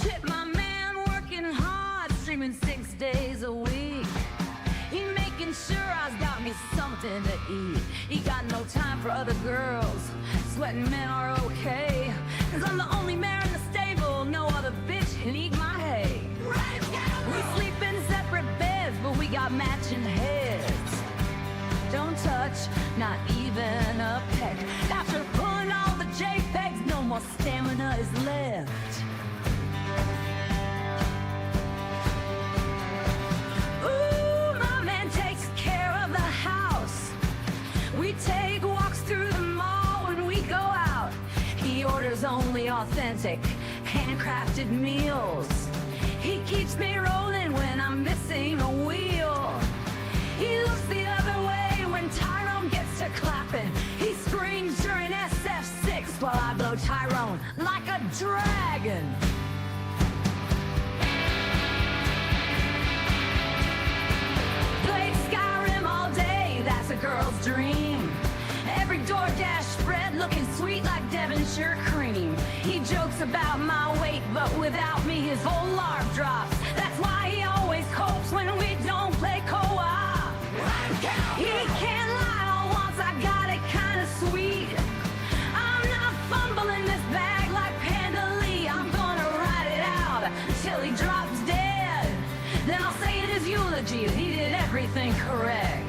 shit, my man working hard, streaming 6 days a week. He making sure I's got me something to eat. He got no time for other girls, sweating men are okay. Cause I'm the only mare in the stable, no other bitch can eat my hay. We sleep in separate beds, but we got matching heads. Don't touch, not even a peck. After pulling all the JPEGs, no more stamina is left. Ooh, my man takes care of the house. We take walks through the mall when we go out. He orders only authentic, handcrafted meals. He keeps me rolling when I'm missing a wheel. He looks the other way when Tyrone gets to clapping. He screams during SF6 while I blow Tyrone like a dragon. Played Skyrim all day, that's a girl's dream. Every DoorDash spread looking sweet like Devonshire cream. He jokes about my weight, but without me his whole larp drops. That's why he always copes when we don't play co-op. He can't lie all once, I got it kinda sweet. I'm not fumbling this bag like Panda Lee. I'm gonna ride it out till he drops dead. Then I'll say in his eulogy that he did everything correct.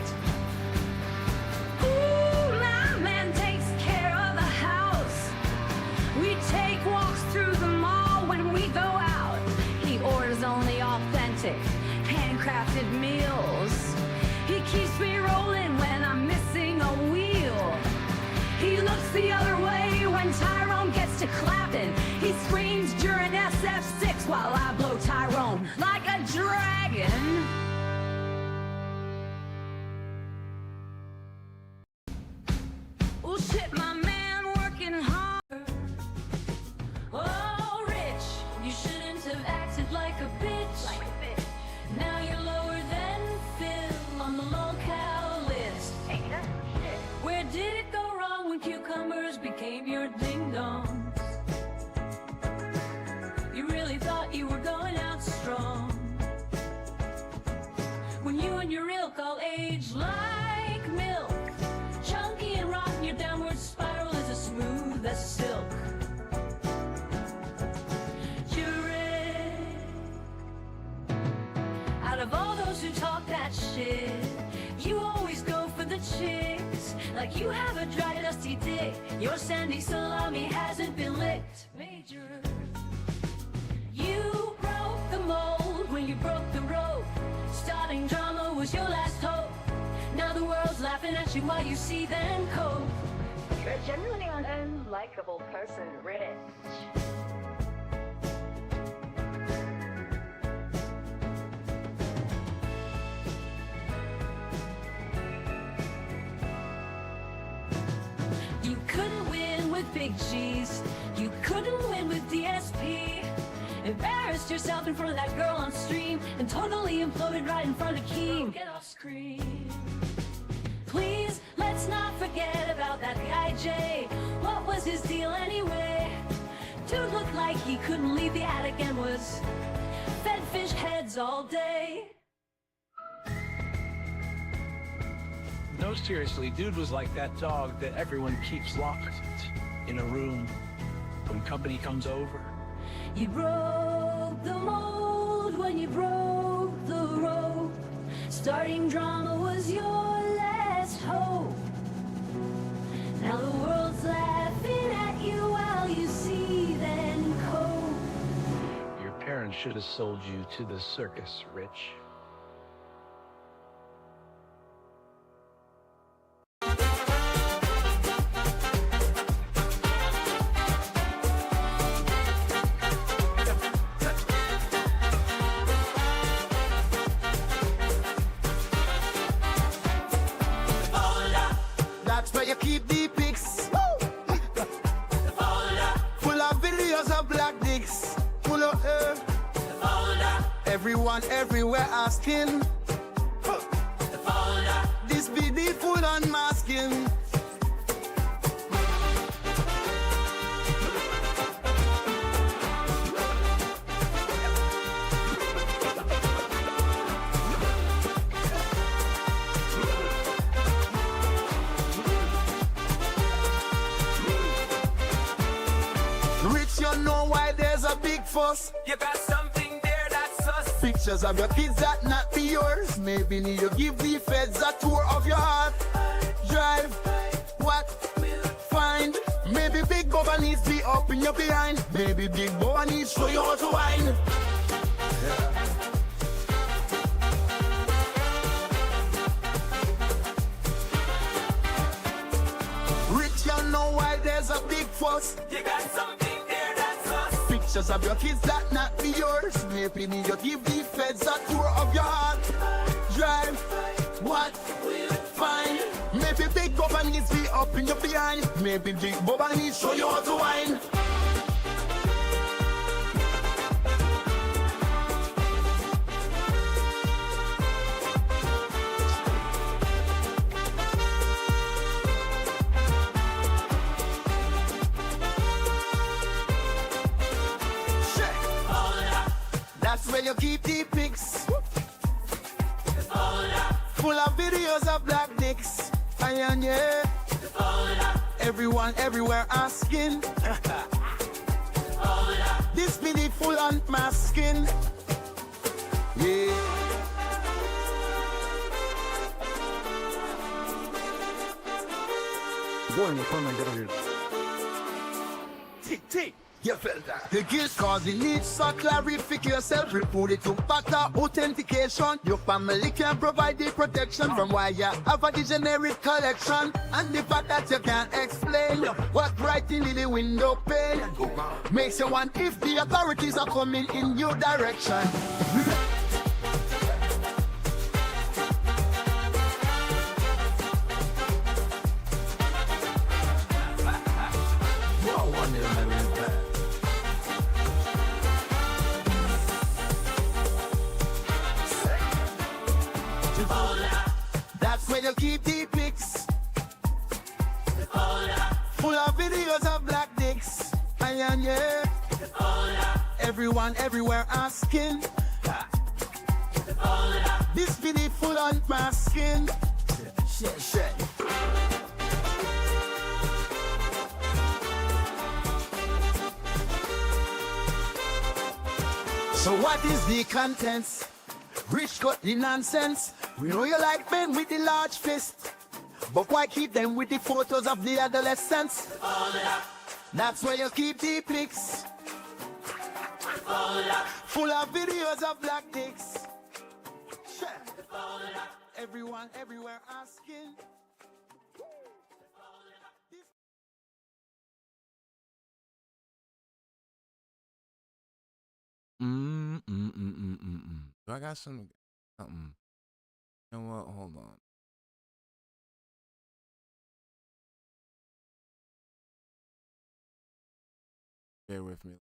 Take walks through the mall when we go out. He orders only authentic, handcrafted meals. He keeps me rolling when I'm missing a wheel. He looks the other way when Tyrone gets to clapping. He screams during SF6 while I blow Tyrone like a dragon. Oh shit, my man working hard. Oh, Rich, you shouldn't have acted like a bitch. Now you're lower than Phil on the lolcow list. Ain't that shit? Where did it go wrong when cucumbers became your ding-dongs? You really thought you were going out strong when you and your ilk all age like milk. Chunky and rotten, your downward spiral is as smooth as silk. Out of all those who talk that shit, you always go for the chicks. Like you have a dry, dusty dick. Your sandy salami hasn't been licked. Major. You broke the mold when you broke the rope. Starting drama was your last hope. Now the world's laughing at you while you see them cope. You're genuinely an unlikable person, Rich. You couldn't win with Big G's. You couldn't win with DSP. Embarrassed yourself in front of that girl on stream and totally imploded right in front of Keem. Get off screen. Please, let's not forget about that guy Jay. What was his deal anyway? Dude looked like he couldn't leave the attic and was fed fish heads all day. No, seriously, dude was like that dog that everyone keeps locked in a room when company comes over. You broke the mold when you broke the rope. Starting drama was your last hope. Now the world's laughing at you while you see them cope. Your parents should have sold you to the circus, Rich. You keep the pics full of videos of black dicks, full of everyone everywhere asking this be the full unmasking. fuss. You got something there that's us. Pictures of your kids that not be yours. Maybe need you give the feds a tour of your heart. Drive, what? Find. Maybe Big Bubba needs be up in your behind. Maybe Big Bubba needs show you how to wine. Rich, you know why there's a big fuss. You got something there that's us. Pictures of your kids that not be yours. Maybe need you give the feds a tour of your heart. Drive, what? Find. Maybe Big Bubba needs be up in your behind. Maybe Big Bubba needs show you how to wine. That's where you keep the pics. Full of videos of black dicks. And yeah. Everyone everywhere asking. This be the full unmasking. Yeah. Tick, tick. You felt that? The guilt cause it needs some clarification. Report it to factor authentication. Your family can provide the protection from why you have a degenerate collection. And the fact that you can't explain what's writing in the window pane makes you want if the authorities are coming in your direction. That's where you keep the pics. Full of videos of black dicks. And yeah. Everyone everywhere asking. This be the full unmasking. Shit. So what is the contents? Rich got the nonsense. We know you like men with the large fist, but why keep them with the photos of the adolescents? That's where you keep the pics. Full of videos of black dicks. Everyone everywhere asking. Do I got something? You know what? Hold on. Bear with me.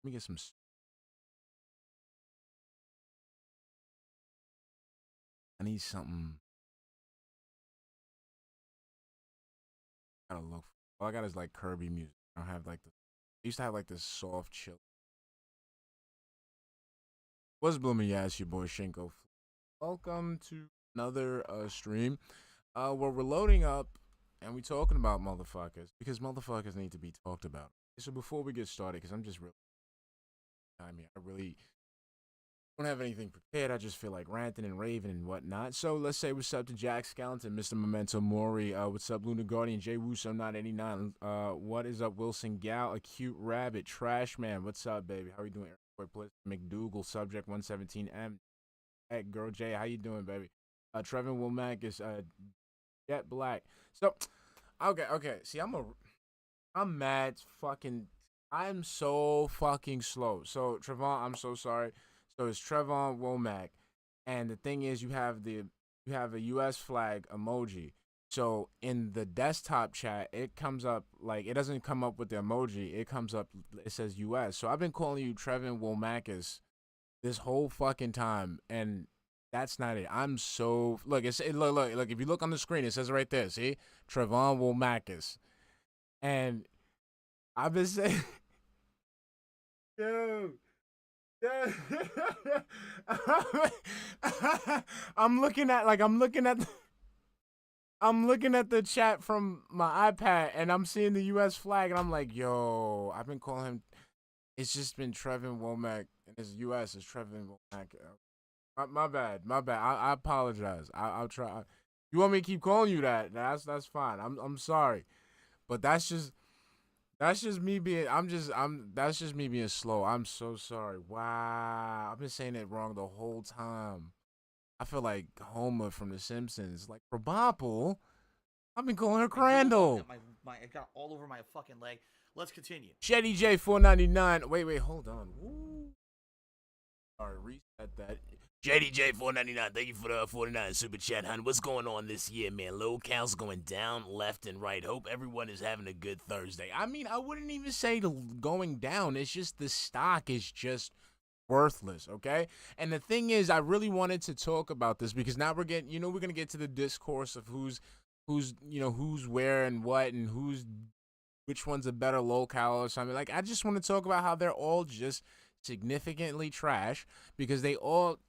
Let me get some. I need something. Gotta look. All I got is like Kirby music. I don't have like the. I used to have like this soft chill. What's blooming? Yeah, it's your boy Shinko. Welcome to another stream. Where we're loading up and we talking about motherfuckers because motherfuckers need to be talked about. So before we get started, because I'm just really, I really don't have anything prepared. I just feel like ranting and raving and whatnot. So let's say what's up to Jack Skellington, Mr. Memento Mori. What's up, Lunar Guardian, Jay Wuso 989. What is up, Wilson Gal, Acute Rabbit, Trash Man. What's up, baby? How are you doing? McDougal, Subject 117M. Hey, Girl J, how you doing, baby? Trevin Womack is Jet Black. So, okay. See, I'm mad. I'm so fucking slow. So, Trevon, I'm so sorry. So it's Trevon Womack, and the thing is, you have a U.S. flag emoji. So in the desktop chat, it comes up like it doesn't come up with the emoji. It comes up. It says U.S. So I've been calling you Trevon Womackis this whole fucking time, and that's not it. I'm so look. Look. If you look on the screen, it says right there. See, Trevon Womackis, and I've been saying, yo. I'm looking at I'm looking at the chat from my iPad and I'm seeing the U.S. flag and I'm like, yo, I've been calling him. It's just been Trevin Womack and his U.S. is Trevin Womack. My bad. I apologize. I'll try. You want me to keep calling you that? That's fine. I'm sorry, but that's just me being. That's just me being slow. I'm so sorry. Wow, I've been saying it wrong the whole time. I feel like Homer from The Simpsons. Like Probopple, I've been calling her Crandall. I got all over my fucking leg. Let's continue. Shetty J 499. Wait, hold on. Woo. All right, reset that. JDJ 499, thank you for the 49 super chat, hon. What's going on this year, man? Lolcows going down left and right. Hope everyone is having a good Thursday. I mean, I wouldn't even say going down. It's just the stock is just worthless, okay? And the thing is, I really wanted to talk about this because now we're getting, we're gonna get to the discourse of who's where and what and which one's a better lolcow or something. Like, I just want to talk about how they're all just significantly trash because they all,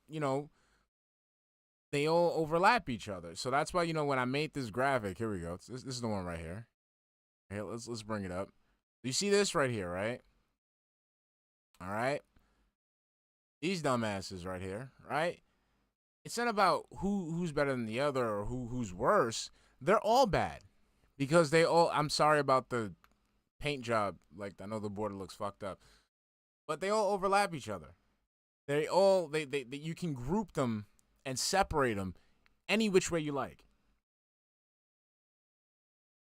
they all overlap each other. So that's why, when I made this graphic, here we go. This is the one right here. Here, let's bring it up. You see this right here, right? All right. These dumbasses right here, right? It's not about who's better than the other or who's worse. They're all bad because they all. I'm sorry about the paint job. Like, I know the border looks fucked up, but they all overlap each other. They you can group them and separate them any which way you like.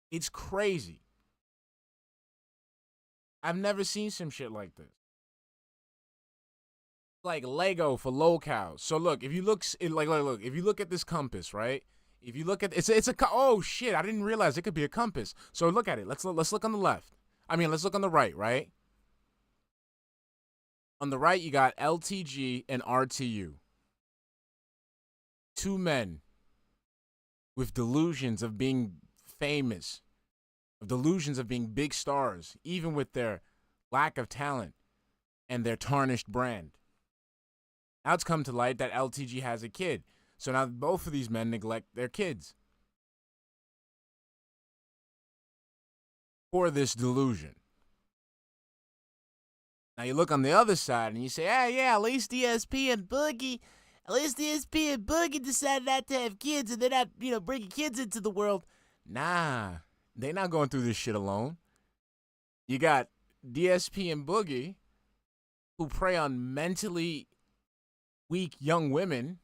It's crazy. I've never seen some shit like this. Like Lego for lolcows. So look, if you look if you look at this compass, right? If you look at oh shit, I didn't realize it could be a compass. So look at it. Let's look on the left. Let's look on the right, right? On the right, you got LTG and RTU. Two men with delusions of being famous, of delusions of being big stars, even with their lack of talent and their tarnished brand. Now it's come to light that LTG has a kid. So now both of these men neglect their kids for this delusion. Now you look on the other side and you say, yeah, at least DSP and Boogie decided not to have kids and they're not, bringing kids into the world. Nah, they're not going through this shit alone. You got DSP and Boogie who prey on mentally weak young women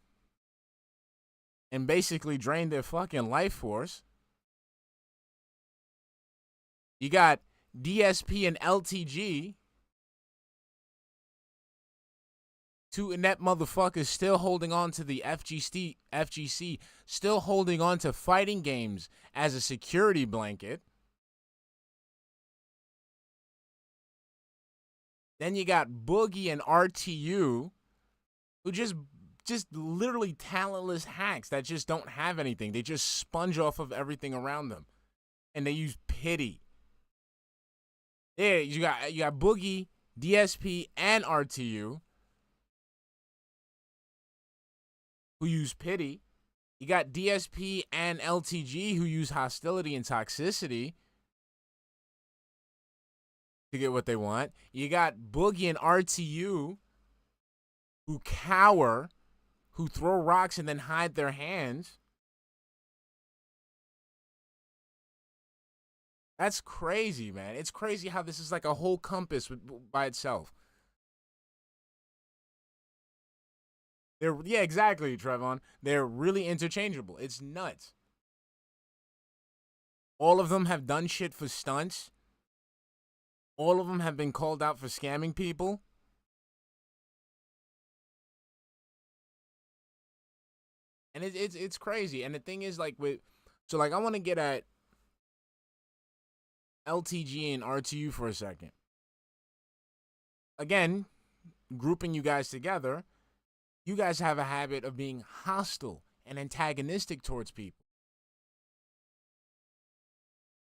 and basically drain their fucking life force. You got DSP and LTG, two inept motherfuckers still holding on to the FGC, still holding on to fighting games as a security blanket. Then you got Boogie and RTU, who just literally talentless hacks that just don't have anything. They just sponge off of everything around them. And they use pity. Yeah, you got Boogie, DSP, and RTU who use pity. You got DSP and LTG who use hostility and toxicity to get what they want. You got Boogie and RTU who cower, who throw rocks and then hide their hands. That's crazy, man. It's crazy how this is like a whole compass by itself. Yeah, exactly, Trevon. They're really interchangeable. It's nuts. All of them have done shit for stunts. All of them have been called out for scamming people. And it's crazy. And the thing is, like, I want to get at LTG and RTU for a second. Again, grouping you guys together, you guys have a habit of being hostile and antagonistic towards people.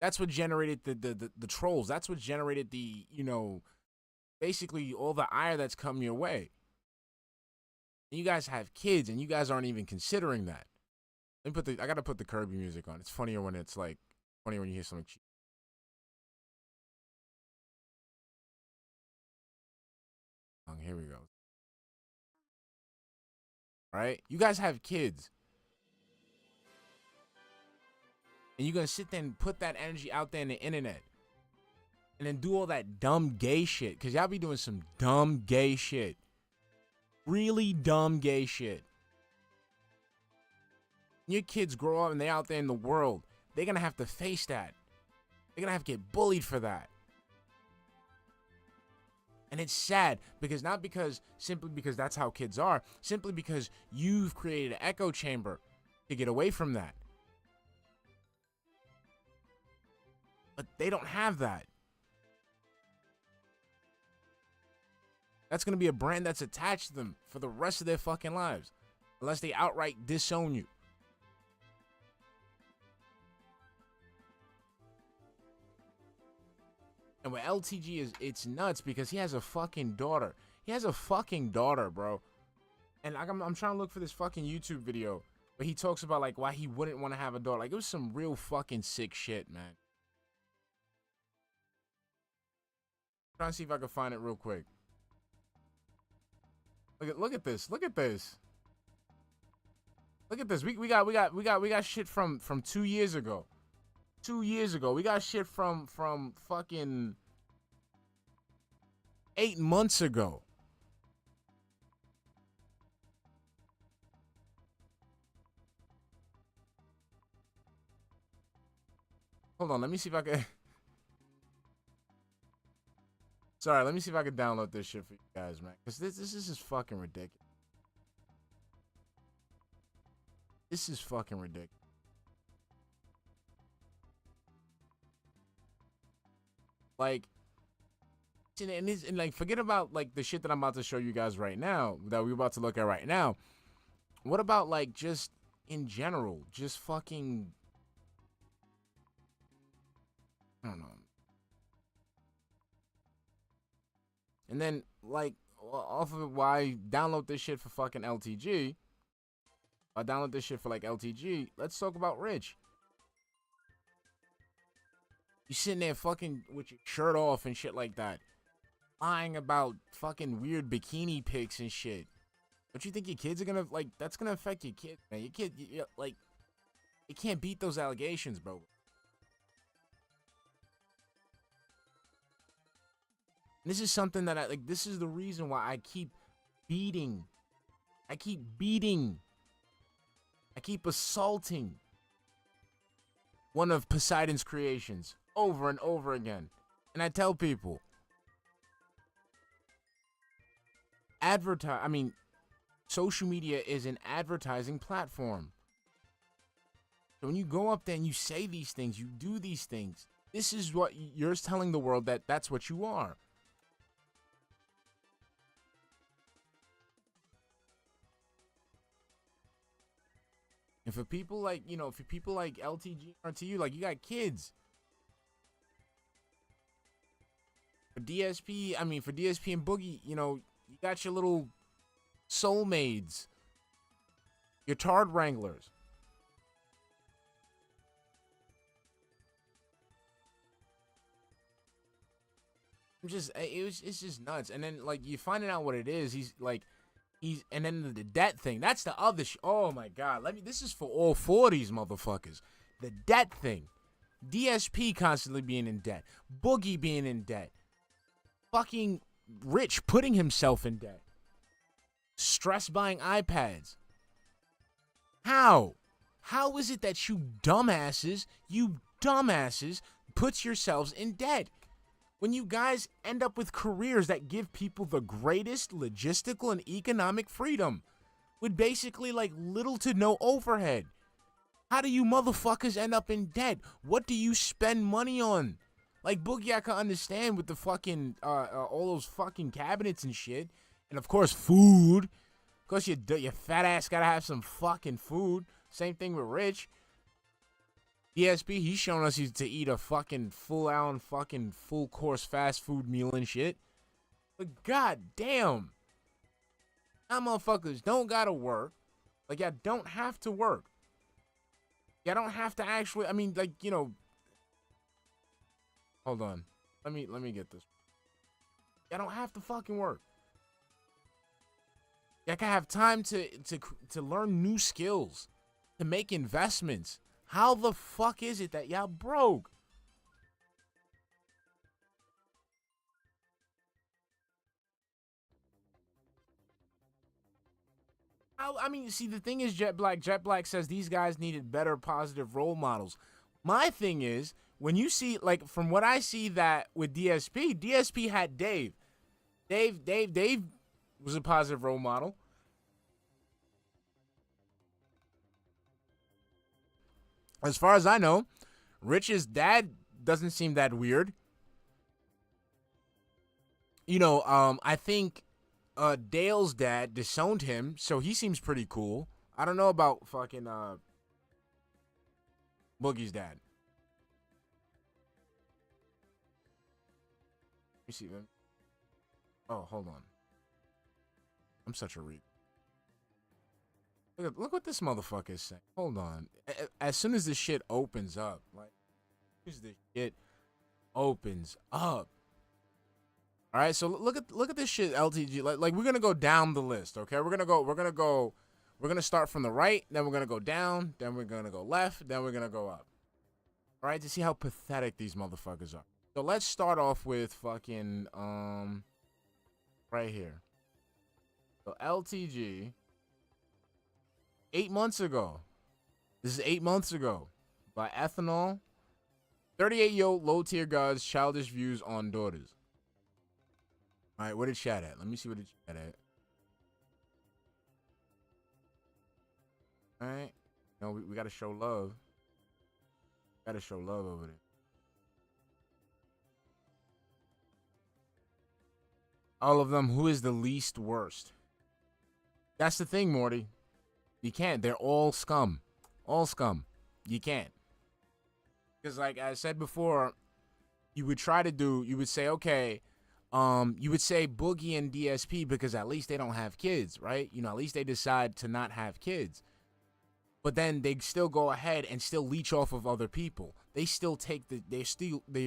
That's what generated the trolls. That's what generated the, basically all the ire that's come your way. And you guys have kids, and you guys aren't even considering that. I gotta put the Kirby music on. It's funnier when it's like funnier when you hear something cheap. Here we go. Right? You guys have kids. And you're gonna sit there and put that energy out there in the internet. And then do all that dumb gay shit. Cause y'all be doing some dumb gay shit. Really dumb gay shit. Your kids grow up and they're out there in the world. They're gonna have to face that. They're gonna have to get bullied for that. And it's sad because simply because that's how kids are, simply because you've created an echo chamber to get away from that. But they don't have that. That's going to be a brand that's attached to them for the rest of their fucking lives. Unless they outright disown you. And with LTG it's nuts because he has a fucking daughter. He has a fucking daughter, bro. And I'm trying to look for this fucking YouTube video where he talks about like why he wouldn't want to have a daughter. Like it was some real fucking sick shit, man. I'm trying to see if I can find it real quick. Look at this. Look at this. Look at this. We got shit from 2 years ago. 2 years ago. We got shit from fucking 8 months ago. Hold on, let me see if I can. Sorry, let me see if I can download this shit for you guys, man. Because this is just fucking ridiculous. This is fucking ridiculous. Like, and like, forget about like the shit that I'm about to show you guys right now, that we're about to look at right now. What about like just in general, just fucking, I don't know. And then like off of it, why download this shit for fucking LTG? I download this shit for like LTG. Let's talk about Rich. You sitting there fucking with your shirt off and shit like that, lying about fucking weird bikini pics and shit. Don't you think your kids are gonna like? That's gonna affect your kid, man. Your kid, like, you can't beat those allegations, bro. And this is something that I like. This is the reason why I keep beating. I keep beating. I keep assaulting one of Poseidon's creations over and over again. And I tell people, social media is an advertising platform. So when you go up there and you say these things, you do these things, this is what you're telling the world, that that's what you are. And for people like, for people like LTG, RTU, like, you got kids. For DSP, for DSP and Boogie, you got your little soulmates, your tard wranglers. It's just nuts. And then, like, you finding out what it is. And then the debt thing. That's the other oh my God. This is for all 4 of these motherfuckers. The debt thing. DSP constantly being in debt. Boogie being in debt. Fucking Rich putting himself in debt. Stress buying iPads. How? How is it that you dumbasses put yourselves in debt? When you guys end up with careers that give people the greatest logistical and economic freedom with basically like little to no overhead. How do you motherfuckers end up in debt? What do you spend money on? Like, Boogie, I can understand with the fucking, all those fucking cabinets and shit. And of course, food. Of course, your fat ass gotta have some fucking food. Same thing with Rich. DSP, he's showing us to eat a fucking full course fast food meal and shit. But god damn, y'all motherfuckers don't gotta work. Like, y'all don't have to work. You don't have to actually. I mean, like, you know. Hold on. Let me get this. You don't have to fucking work. You can have time to learn new skills, to make investments. How the fuck is it that y'all broke? I mean, see, the thing is, Jet Black says these guys needed better positive role models. My thing is, when you see, like, from what I see that with DSP had Dave. Dave was a positive role model. As far as I know, Rich's dad doesn't seem that weird. You know, I think Dale's dad disowned him, so he seems pretty cool. I don't know about fucking Boogie's dad. Let me see them. Oh, hold on. I'm such a read. Look what this motherfucker is saying. Hold on. As soon as this shit opens up, like, as this shit opens up. All right, so look at this shit, LTG. Like we're gonna go down the list, okay? We're gonna start from the right, then we're gonna go down, then we're gonna go left, then we're gonna go up. All right, to see how pathetic these motherfuckers are. So let's start off with fucking right here. So LTG. 8 months ago. This is 8 months ago. By Ethanol. 38-year-old low-tier guys, childish views on daughters. Alright, where did chat at? Let me see what did chat at. Alright. No, we gotta show love. Gotta show love over there. All of them, who is the least worst? That's the thing, Morty. You can't. They're all scum. All scum. You can't. Because like I said before, you would say, okay, you would say Boogie and DSP because at least they don't have kids, right? You know, at least they decide to not have kids. But then they still go ahead and still leech off of other people. They still take they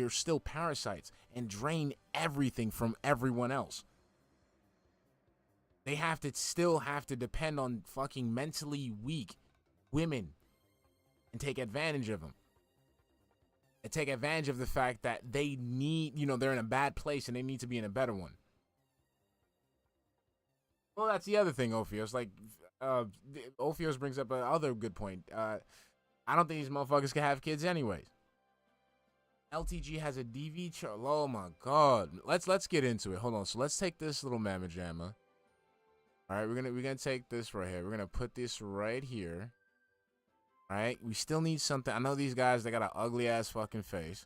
are still parasites and drain everything from everyone else. They still have to depend on fucking mentally weak women and take advantage of them. And take advantage of the fact that they need, you know, they're in a bad place and they need to be in a better one. Well, that's the other thing, Ophios. Like, Ophios brings up another good point. I don't think these motherfuckers can have kids anyways. LTG has a DV chart. Oh my god. Let's get into it. Hold on. So let's take this little mamma jamma. All right, we're gonna take this right here. We're gonna put this right here. All right, we still need something. I know these guys, they got an ugly ass fucking face.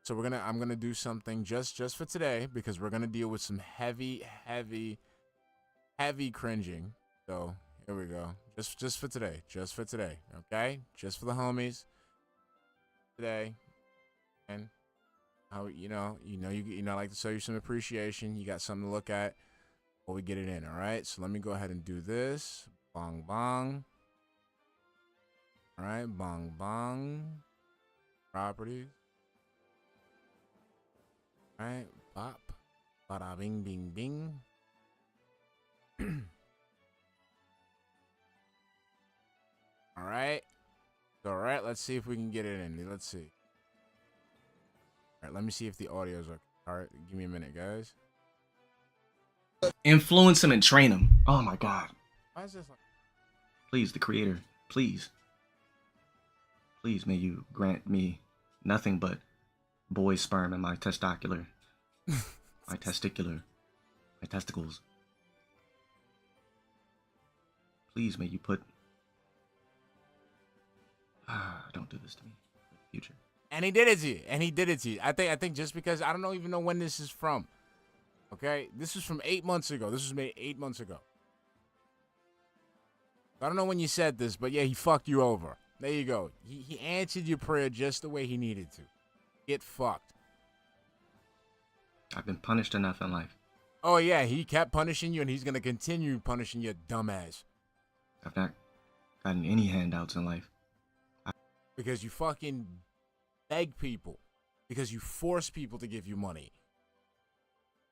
So I'm gonna do something just for today because we're gonna deal with some heavy cringing. So here we go. Just for today. Okay, just for the homies today. And how you I like to show you some appreciation. You got something to look at. Before we get it in, all right? So let me go ahead and do this. Bong, bong. All right, bong, bong. Properties. All right, bop. Bada bing, bing, bing. All right. All right, let's see if we can get it in. Let's see. All right, let me see if the audio's okay. All right, give me a minute, guys. Influence him and train him. Oh my god. Why is this like... Please, the creator. Please. Please, may you grant me nothing but boy sperm in my testicular. My testicles. Please, may you put... don't do this to me. Future. And he did it to you. I think just because I don't even know when this is from. Okay, this is from 8 months ago. This was made 8 months ago. I don't know when you said this, but yeah, he fucked you over. There you go. He answered your prayer just the way he needed to. Get fucked. I've been punished enough in life. Oh yeah, he kept punishing you, and he's gonna continue punishing your dumb ass. I've not gotten any handouts in life. because you fucking beg people, because you force people to give you money.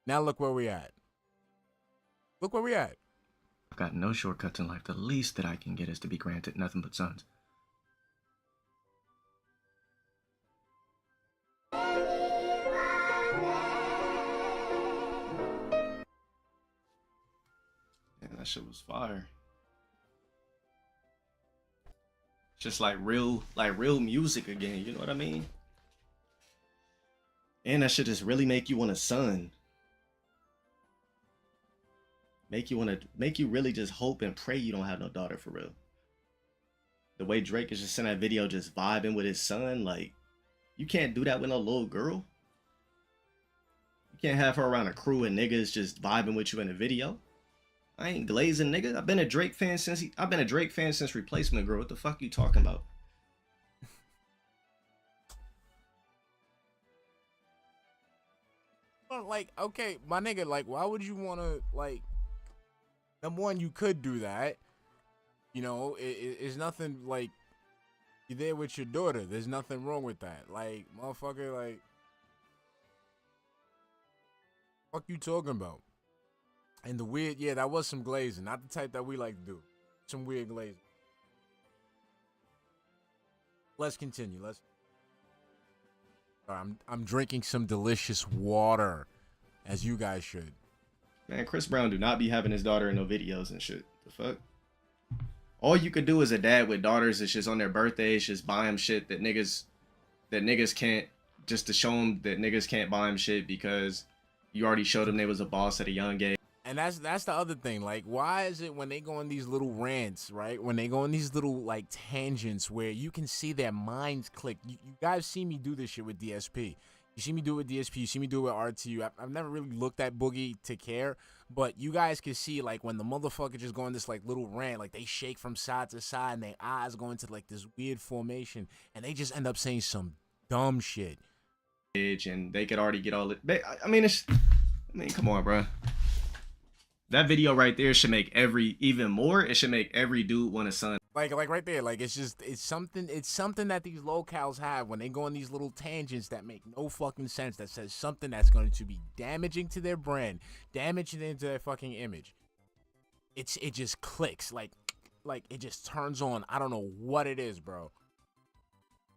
Now look where we at. Look where we at. I've got no shortcuts in life. The least that I can get is to be granted nothing but sons. Yeah, that shit was fire. Just like real music again, you know what I mean? And that shit just really make you want a son. Make you really just hope and pray you don't have no daughter for real. The way Drake is just in that video just vibing with his son, like, you can't do that with no little girl. You can't have her around a crew of niggas just vibing with you in a video. I ain't glazing, nigga. I've been a Drake fan since Replacement Girl. What the fuck you talking about? Like, okay, my nigga, like, why would you want to, like, number one, you could do that. You know, it's nothing, like, you're there with your daughter. There's nothing wrong with that. Like, motherfucker, like, fuck you talking about? And the weird, yeah, that was some glazing. Not the type that we like to do. Some weird glazing. Let's continue. I'm drinking some delicious water, as you guys should. Man, Chris Brown do not be having his daughter in no videos and shit. The fuck? All you could do as a dad with daughters is just on their birthdays, just buy them shit that niggas can't, just to show them that niggas can't buy them shit because you already showed them they was a boss at a young age. And that's the other thing. Like, why is it when they go on these little rants, right? When they go on these little, like, tangents where you can see their minds click. You guys see me do this shit with DSP. You see me do it with DSP. You see me do it with RTU. I've never really looked at Boogie to care. But you guys can see, like, when the motherfucker just go on this, like, little rant, like, they shake from side to side and their eyes go into, like, this weird formation. And they just end up saying some dumb shit. And they could already get all it. I mean, come on, bro. That video right there should make it should make every dude want a son. Like right there, like it's something that these lolcows have when they go on these little tangents that make no fucking sense, that says something that's going to be damaging to their brand, damaging into their fucking image. It just clicks, like it just turns on. I don't know what it is, bro.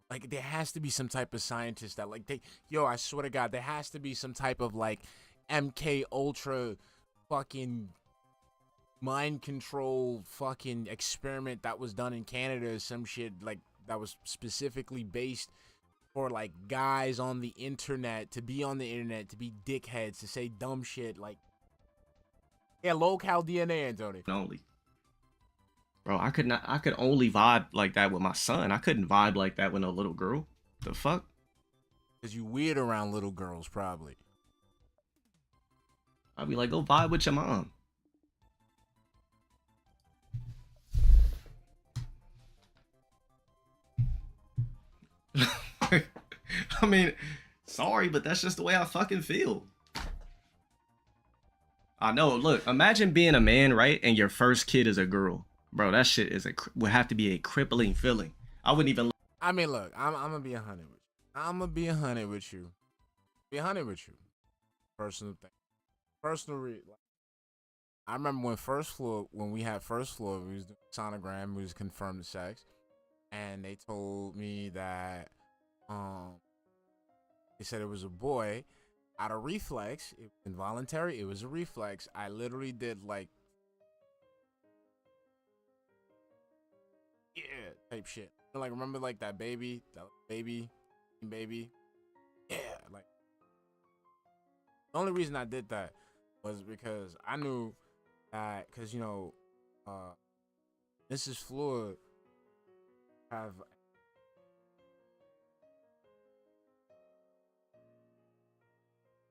Like, there has to be some type of scientist that, like, I swear to God, there has to be some type of, like, MK Ultra fucking mind control fucking experiment that was done in Canada or some shit, like, that was specifically based for, like, guys on the internet to be on the internet, to be dickheads, to say dumb shit, like, yeah, lolcow DNA, Anthony. Only. Bro, I could only vibe like that with my son. I couldn't vibe like that with a little girl. The fuck? Because you weird around little girls, probably. I'd be like, go vibe with your mom. I mean, sorry, but that's just the way I fucking feel. I know, look, imagine being a man, right? And your first kid is a girl. Bro, that shit would have to be a crippling feeling. I wouldn't even. I mean, look, I'm gonna be 100 with you. I'm gonna be 100 with you. Be 100 with you. Personal thing. Personal read. Like, I remember when we had First Floor, we was doing sonogram, we was confirmed the sex, and they told me that they said it was a boy. Out of reflex, it was involuntary. It was a reflex. I literally did like. Yeah, type shit. Like, remember, like, that baby, yeah, like, the only reason I did that was because I knew that, because, you know, Mrs. Fleur have,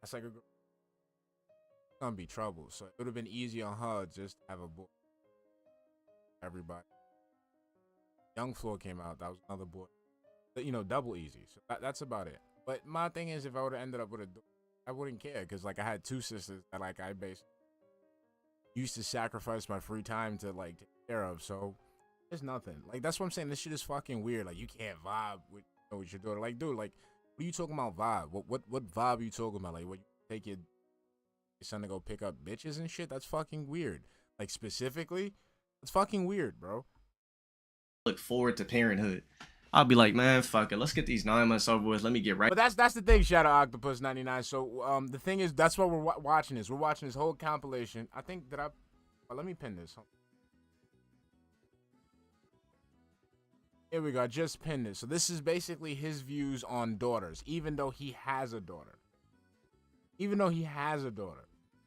that's like it's gonna be trouble, so it would have been easy on her just to have a boy. Everybody. Young Fleur came out. That was another boy. But, you know, double easy. So that's about it. But my thing is, if I would have ended up with I wouldn't care. Because, like, I had two sisters that, like, I basically used to sacrifice my free time to, like, take care of. So There's nothing. Like, that's what I'm saying. This shit is fucking weird. Like, you can't vibe with your daughter. Like, dude, like, what are you talking about vibe? What vibe are you talking about? Like, what, you take your son to go pick up bitches and shit? That's fucking weird. Like, specifically, it's fucking weird, bro. Look forward to parenthood. I'll be like, man, fuck it. Let's get these 9 months over with. Let me get right. But that's the thing, shout out Octopus99. So, the thing is, that's what we're watching this. We're watching this whole compilation. I think that let me pin this. Here we go. I just pinned it. So this is basically his views on daughters, even though he has a daughter.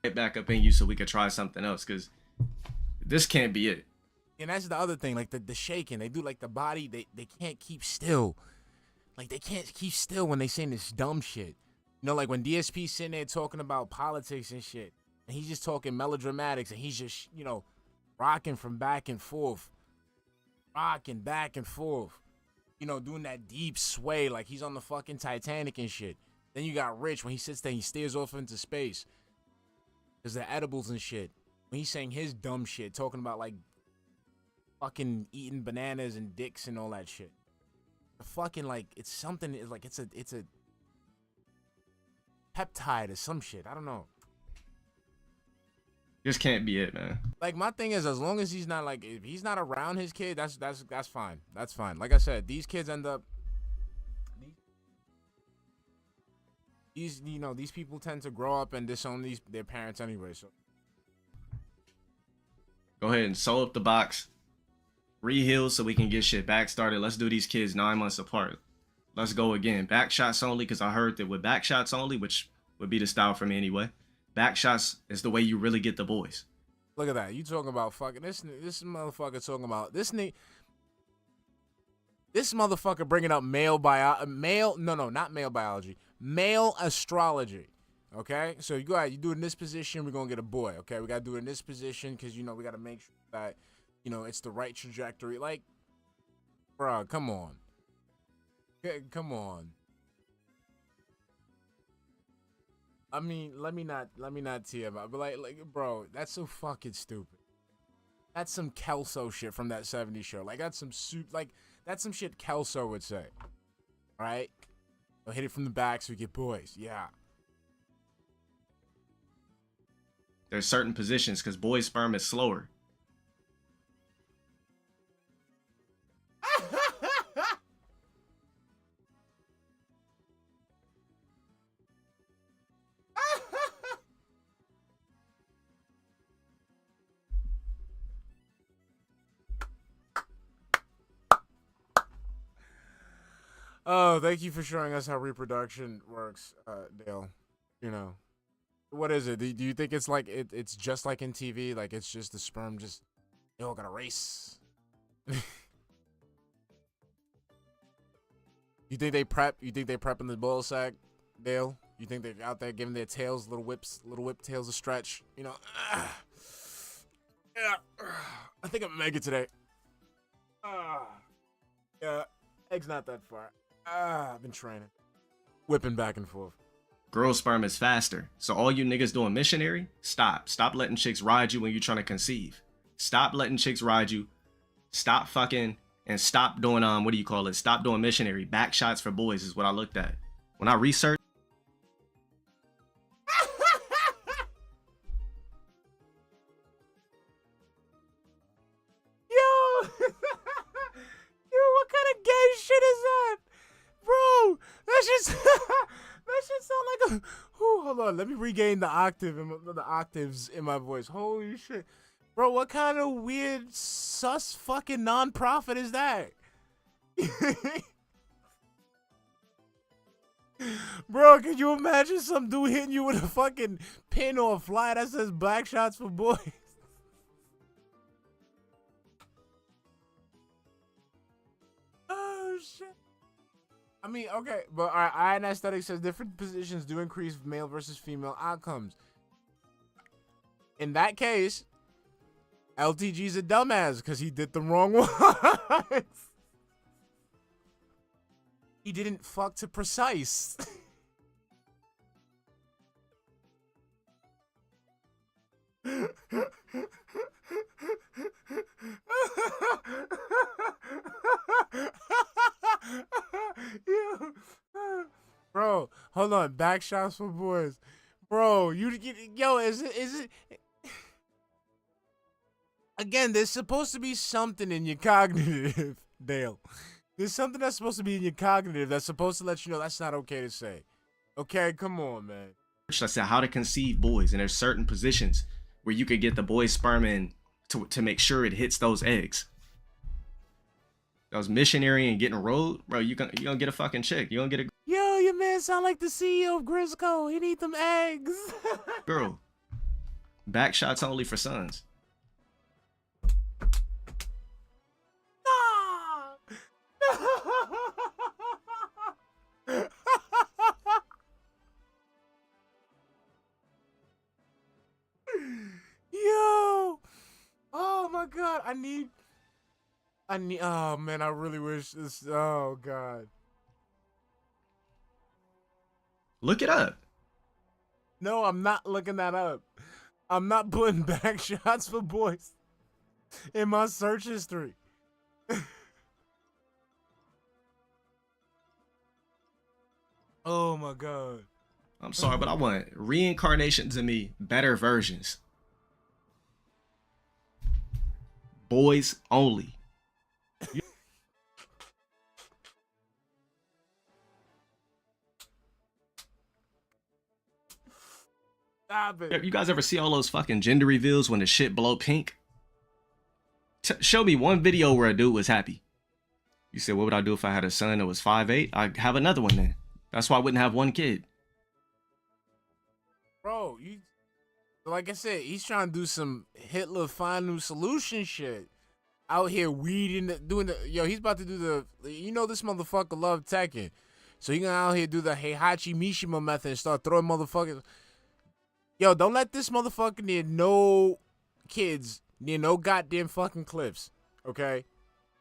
Get back up in you so we could try something else, because this can't be it. And that's the other thing, like the shaking. They do like the body, they can't keep still. Like, they can't keep still when they saying this dumb shit. You know, like when DSP sitting there talking about politics and shit, and he's just talking melodramatics, and he's just, you know, rocking from back and forth. Rocking back and forth. You know, doing that deep sway like he's on the fucking Titanic and shit. Then you got Rich when he sits there and he stares off into space. There's the edibles and shit. When he's saying his dumb shit, talking about like fucking eating bananas and dicks and all that shit. The fucking, like, it's something, it's like it's a peptide or some shit. I don't know. This can't be it, man. Like, my thing is, as long as he's not, like, if he's not around his kid, that's fine. That's fine. Like I said, these kids end up, these, you know, these people tend to grow up and disown their parents anyway, so. Go ahead and sew up the box. Reheal so we can get shit back started. Let's do these kids 9 months apart. Let's go again. Back shots only, because I heard that with back shots only, which would be the style for me anyway, back shots is the way you really get the boys. Look at that. You talking about fucking this motherfucker talking about this motherfucker bringing up male biology, male astrology. Okay, so you go ahead, you do it in this position, we're gonna get a boy. Okay, we gotta do it in this position because, you know, we gotta make sure that, you know, it's the right trajectory. Like, bro, come on. Come on. I mean, let me not tee him up, but like, bro, that's so fucking stupid. That's some Kelso shit from that 70s show. Like, that's some shit Kelso would say. Right? I'll hit it from the back so we get boys. Yeah. There's certain positions because boy sperm is slower. Oh, thank you for showing us how reproduction works, Dale. You know, what is it? Do you think it's like it's just like in TV? Like, it's just the sperm just, they all got a race. You think they prep? You think they prep in the ball sack, Dale? You think they're out there giving their tails little whip tails a stretch? You know, yeah. I think I'm gonna make it today. Yeah, egg's not that far. I've been training. Whipping back and forth. Girl sperm is faster. So all you niggas doing missionary, stop. Stop letting chicks ride you when you're trying to conceive. Stop letting chicks ride you. Stop fucking and stop doing, what do you call it? Stop doing missionary. Back shots for boys is what I looked at. When I researched. Yo, what kind of gay shit is that? Bro, that shit sound like a. Ooh, hold on, let me regain the octaves in my voice. Holy shit, bro, what kind of weird sus fucking non-profit is that? Bro, can you imagine some dude hitting you with a fucking pin or a fly that says "Black Shots for Boys"? Oh shit. I mean, okay, but our IN aesthetic says different positions do increase male versus female outcomes. In that case, LTG's a dumbass because he did the wrong ones. He didn't fuck to precise. hold on. Back shots for boys, bro. Yo, is it? Again, there's supposed to be something in your cognitive, Dale. There's something that's supposed to be in your cognitive that's supposed to let you know that's not okay to say. Okay, come on, man. I said how to conceive boys, and there's certain positions where you could get the boy's sperm in to make sure it hits those eggs. Those missionary and getting rolled, bro. You gonna get a fucking chick. You gonna get a Yo, your man sound like the CEO of Grisco. He need them eggs. girl. Back shots only for sons. Yo, oh my god, I need, oh man, I really wish this, oh god. Look it up. No, I'm not looking that up. I'm not putting back shots for boys in my search history. Oh my god. I'm sorry, but I want reincarnations of me, better versions. Boys only. Stop it. You guys ever see all those fucking gender reveals when the shit blow pink? Show me one video where a dude was happy. You said, what would I do if I had a son that was 5'8"? I'd have another one then. That's why I wouldn't have one kid. Bro, like I said, he's trying to do some Hitler find new solution shit. Out here weeding, he's about to do this motherfucker love Tekken. So he gonna out here do the Heihachi Mishima method and start throwing motherfuckers. Yo, don't let this motherfucker near no kids, near no goddamn fucking cliffs. Okay?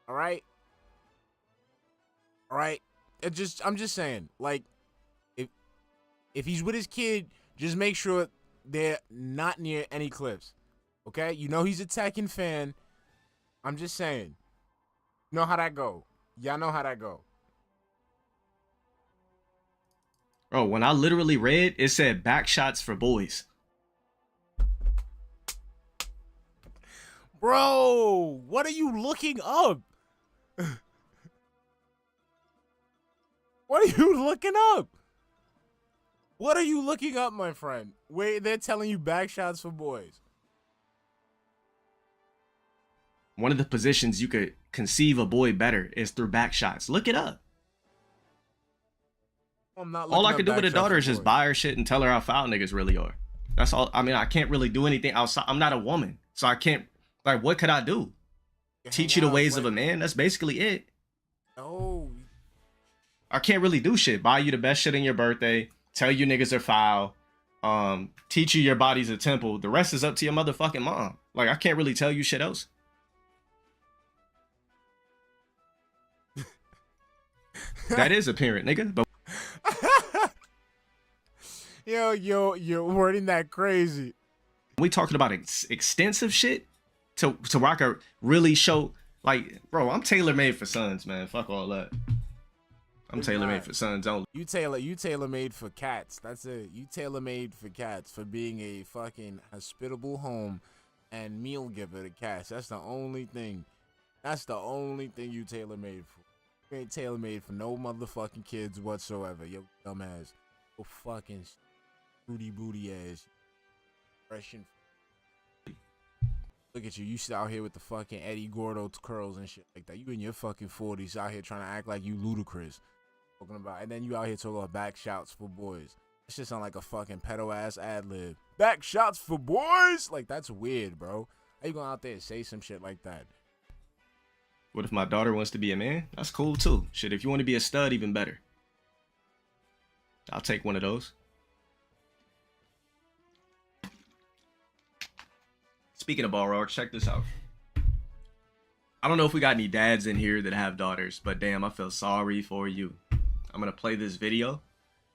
Alright? Alright? I'm just saying, like, if he's with his kid, just make sure they're not near any cliffs. Okay? You know he's a Tekken fan. I'm just saying. You know how that go. Y'all know how that go. Bro, when I literally read, it said back shots for boys. Bro, what are you looking up? What are you looking up? What are you looking up, my friend? Wait, they're telling you back shots for boys. One of the positions you could conceive a boy better is through back shots. Look it up. I'm not all I looking could do up with a back shots daughter for is just boys. buy her shit and tell her how foul niggas really are. That's all. I mean, I can't really do anything outside. I'm not a woman, so I can't. Like, what could I do? Teach you the ways of a man? That's basically it. Oh. I can't really do shit. Buy you the best shit on your birthday. Tell you niggas are foul. Teach you your body's a temple. The rest is up to your motherfucking mom. Like, I can't really tell you shit else. That is a parent, nigga. But You're wording that crazy. we talking about extensive shit to where I could really show, like, bro, I'm tailor-made for sons, man. Fuck all that. I'm tailor-made for sons only. You tailor-made for cats. That's it. You tailor-made for cats, for being a fucking hospitable home and meal giver to cats. That's the only thing. That's the only thing you tailor-made for. You ain't tailor-made for no motherfucking kids whatsoever. Yo, dumbass. Yo, fucking booty ass. Fresh and look at you. You sit out here with the fucking Eddie Gordo curls and shit like that. You in your fucking 40s out here trying to act like you ludicrous. Talking about, and then you out here talking about back shouts for boys. That shit sound like a fucking pedo ass ad lib. Back shots for boys? Like, that's weird, bro. How you going out there and say some shit like that? What if my daughter wants to be a man? That's cool too. Shit, if you want to be a stud, even better. I'll take one of those. Speaking of Balrog, check this out. I don't know if we got any dads in here that have daughters, but damn, I feel sorry for you. I'm gonna play this video,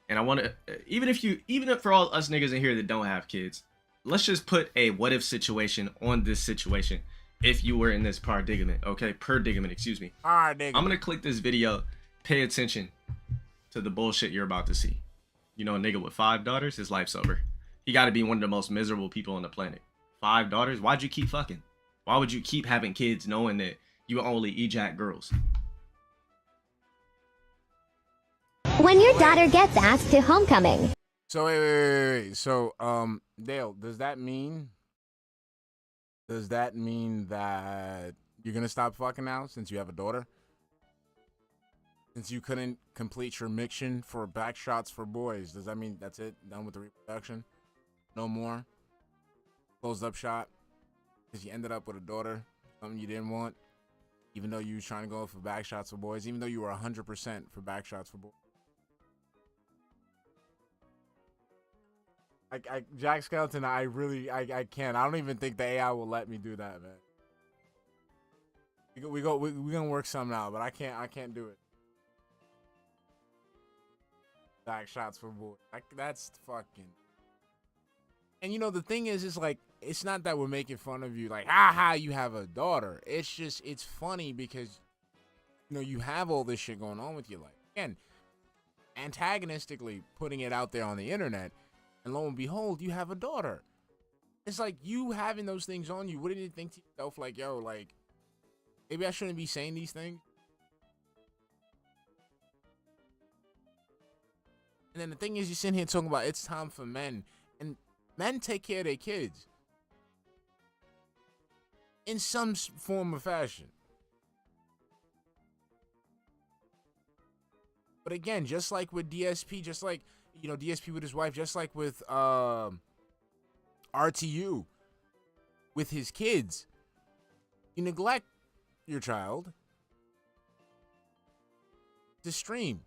and I want to, even if for all us niggas in here that don't have kids, let's just put a what if situation on this situation. If you were in this predicament, okay, predicament, excuse me. Alright, nigga. I'm gonna click this video. Pay attention to the bullshit you're about to see. You know, a nigga with 5 daughters, his life's over. He got to be one of the most miserable people on the planet. 5 daughters? Why'd you keep fucking? Why would you keep having kids knowing that you only ejac girls? When your daughter gets asked to homecoming. So wait. So Dale, does that mean that you're gonna stop fucking now since you have a daughter? Since you couldn't complete your mission for back shots for boys, does that mean that's it? Done with the reproduction? No more? Closed up shot? Because you ended up with a daughter, something you didn't want, even though you was trying to go for back shots for boys, even though you were 100% for back shots for boys. Jack Skeleton, I can't. I don't even think the AI will let me do that, man. We're gonna work something out, but I can't do it. Back shots for boys. That's fucking. And you know the thing is like it's not that we're making fun of you, like you have a daughter. It's just it's funny because you know you have all this shit going on with your life. Again, antagonistically putting it out there on the internet, and lo and behold, you have a daughter. It's like you having those things on you. Wouldn't you think to yourself like, yo, like maybe I shouldn't be saying these things? And then the thing is, you're sitting here talking about it's time for men. And men take care of their kids. In some form or fashion. But again, just like with DSP, just like, you know, DSP with his wife, just like with RTU with his kids, you neglect your child to stream.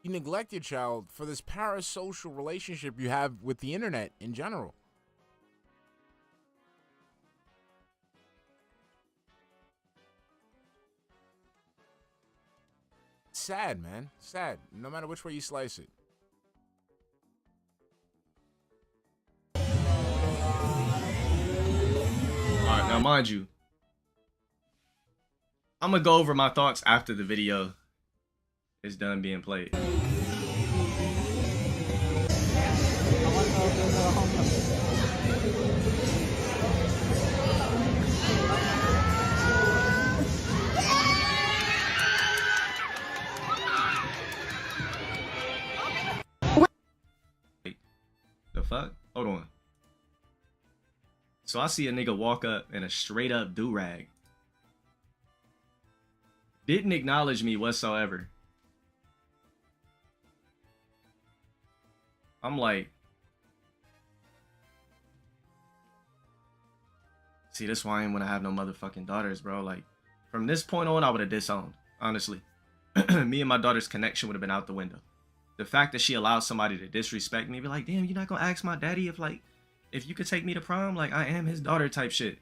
You neglect your child for this parasocial relationship you have with the internet in general. Sad, man. Sad. No matter which way you slice it. Alright, now mind you, I'm gonna go over my thoughts after the video is done being played. Wait, the fuck? Hold on. So I see a nigga walk up in a straight up do-rag. Didn't acknowledge me whatsoever. I'm like, see, this why I ain't wanna have no motherfucking daughters, bro. Like, from this point on, I would have disowned, honestly. Me and my daughter's connection would have been out the window. The fact that she allowed somebody to disrespect me, be like, damn, you're not gonna ask my daddy if you could take me to prom? Like, I am his daughter type shit.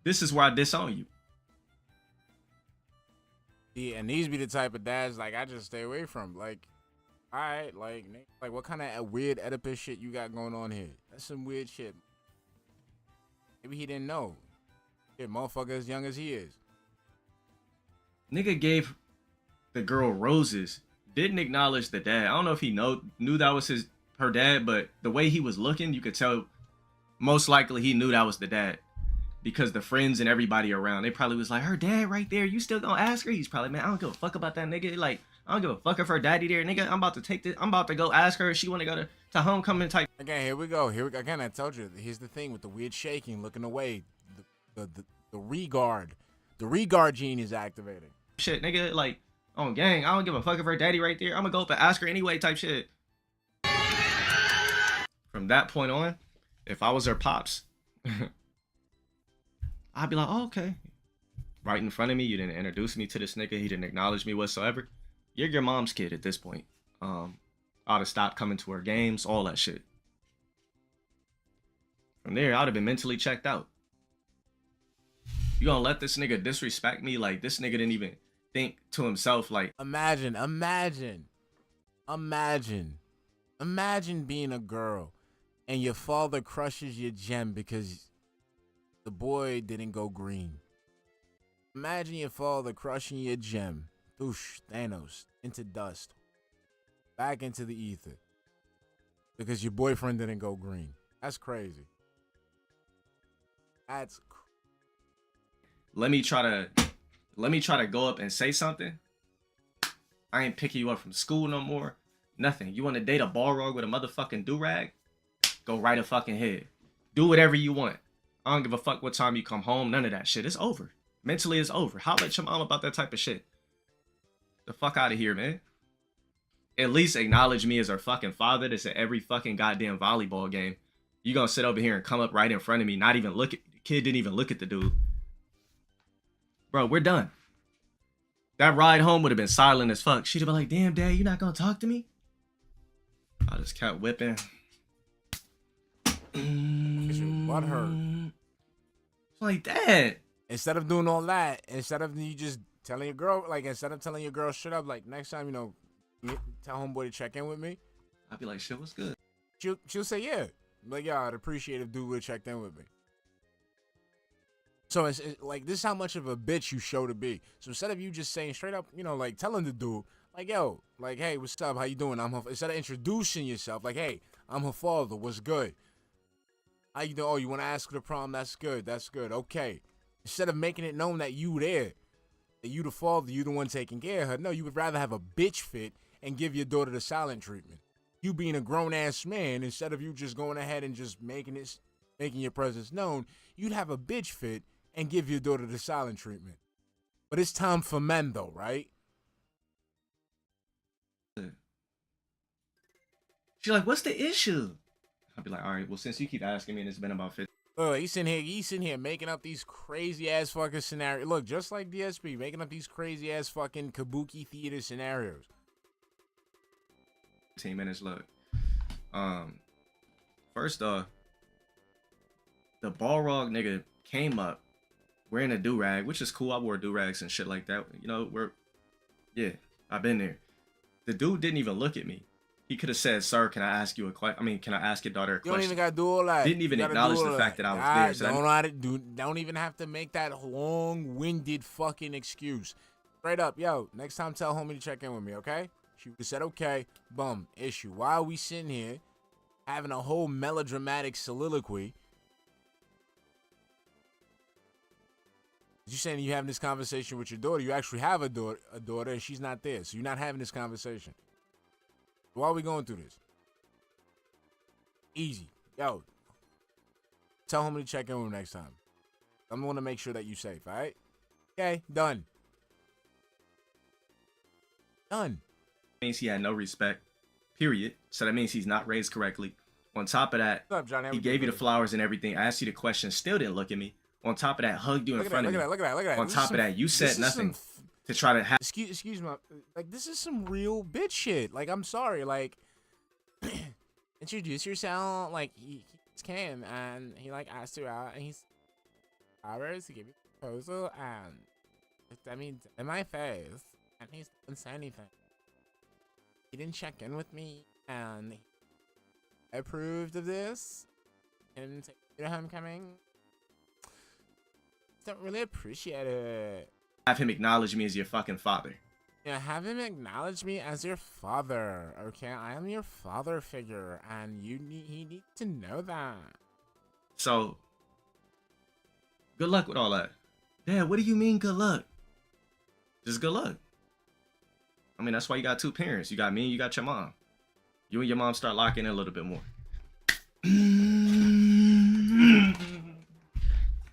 This is where I disown you. Yeah, and these be the type of dads, like, I just stay away from. Like, alright, like what kind of weird Oedipus shit you got going on here? That's some weird shit. Maybe he didn't know. Yeah, motherfucker as young as he is. Nigga gave the girl roses. Didn't acknowledge the dad. I don't know if he knew that was her dad, but the way he was looking, you could tell most likely he knew that was the dad. Because the friends and everybody around, they probably was like, her dad right there, you still gonna ask her? He's probably, man, I don't give a fuck about that nigga. Like, I don't give a fuck if her daddy there, nigga. I'm about to go ask her if she wanna go to homecoming type. Again, here we go. Again, I told you, here's the thing with the weird shaking, looking away. The regard. The regard gene is activated. Shit, nigga, like, oh gang, I don't give a fuck if her daddy right there. I'm gonna go up and ask her anyway type shit. From that point on, if I was her pops, I'd be like, oh, okay. Right in front of me, you didn't introduce me to this nigga. He didn't acknowledge me whatsoever. You're your mom's kid at this point. I'd have stopped coming to her games, all that shit. From there, I'd have been mentally checked out. You gonna let this nigga disrespect me? Like, this nigga didn't even think to himself, like... Imagine being a girl and your father crushes your gem because the boy didn't go green. Imagine your father crushing your gem Whoosh, Thanos, into dust. Back into the ether. Because your boyfriend didn't go green. That's crazy. That's Let me try to go up and say something. I ain't picking you up from school no more. Nothing. You want to date a Balrog with a motherfucking do-rag? Go right a fucking head. Do whatever you want. I don't give a fuck what time you come home. None of that shit. It's over. Mentally, it's over. Holla at your mom about that type of shit. The fuck out of here, man. At least acknowledge me as her fucking father that's at every fucking goddamn volleyball game. You gonna sit over here and come up right in front of me, not even look at the kid, didn't even look at the dude. Bro, we're done. That ride home would have been silent as fuck. She'd have been like, damn, dad, you not gonna talk to me? I just kept whipping. what hurt. Like that. Instead of doing all that, instead of you just telling your girl, like, instead of telling your girl shut up, like, next time, you know, tell homeboy to check in with me. I'd be like, shit, what's good? She'll say, yeah. Like, yeah, I'd appreciate if dude would have checked in with me. So it's like, this is how much of a bitch you show to be. So instead of you just saying straight up, you know, like telling the dude, like, yo, like, hey, what's up? How you doing? I'm her. Instead of introducing yourself, like, hey, I'm her father. What's good? How you doing? Oh, you want to ask her to prom? That's good. That's good. Okay. Instead of making it known that you there, that you the father, you the one taking care of her. No, you would rather have a bitch fit and give your daughter the silent treatment. You being a grown ass man, instead of you just going ahead and just making your presence known, you'd have a bitch fit and give your daughter the silent treatment. But it's time for men though, right? She's like, what's the issue? I'd be like, all right, well, since you keep asking me and it's been about 50. He's sitting here making up these crazy ass fucking scenarios. Look, just like DSP, making up these crazy ass fucking kabuki theater scenarios. 15 minutes, look. First off, the Balrog nigga came up wearing a do-rag, which is cool. I wore do-rags and shit like that. You know, yeah, I've been there. The dude didn't even look at me. He could have said, sir, can I ask you a question? I mean, can I ask your daughter a question? You don't even got to do all that. Didn't even acknowledge the fact that I was there. So don't even have to make that long-winded fucking excuse. Straight up, yo, next time tell homie to check in with me, okay? She would have said, okay, bum, issue. Why are we sitting here having a whole melodramatic soliloquy? You saying you having this conversation with your daughter. You actually have a daughter, and she's not there. So you're not having this conversation. Why are we going through this? Easy. Yo, tell homie to check in with him next time. I'm going to make sure that you're safe, all right? Okay, done. Done. Means he had no respect, period. So that means he's not raised correctly. On top of that, What's up, Johnny? he gave you the flowers and everything. I asked you the question, still didn't look at me. On top of that, hugged you in front of me. Look at that. On top of that, you said nothing to try to have. Excuse me. Like, this is some real bitch shit. Like, I'm sorry. Like, introduce yourself. Like, he's Cam, and he, like, asked you out, and he's hours to give you a proposal, and, I mean, in my face, and he didn't say anything. He didn't check in with me, and he approved of this, and take you to homecoming. Don't really appreciate it. Have him acknowledge me as your fucking father. Yeah, have him acknowledge me as your father, okay? I am your father figure, and he needs to know that. So, good luck with all that. Dad, what do you mean good luck? Just good luck. I mean, that's why you got two parents. You got me and you got your mom. You and your mom start locking in a little bit more.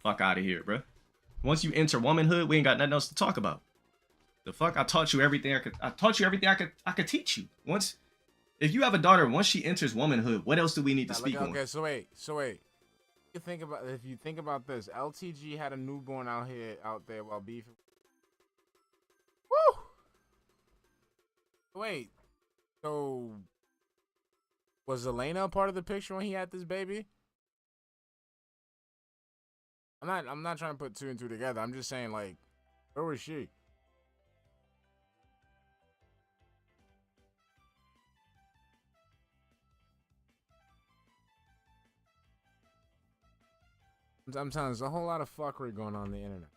Fuck out of here, bro. Once you enter womanhood, we ain't got nothing else to talk about. The fuck? I taught you everything I could teach you. Once, if you have a daughter, once she enters womanhood, what else do we need to speak on? Okay, so wait. If you think about this, LTG had a newborn out there while beefing. Woo! Wait. So was Elena a part of the picture when he had this baby? I'm not trying to put two and two together. I'm just saying, like, where was she? I'm telling you, there's a whole lot of fuckery going on the internet.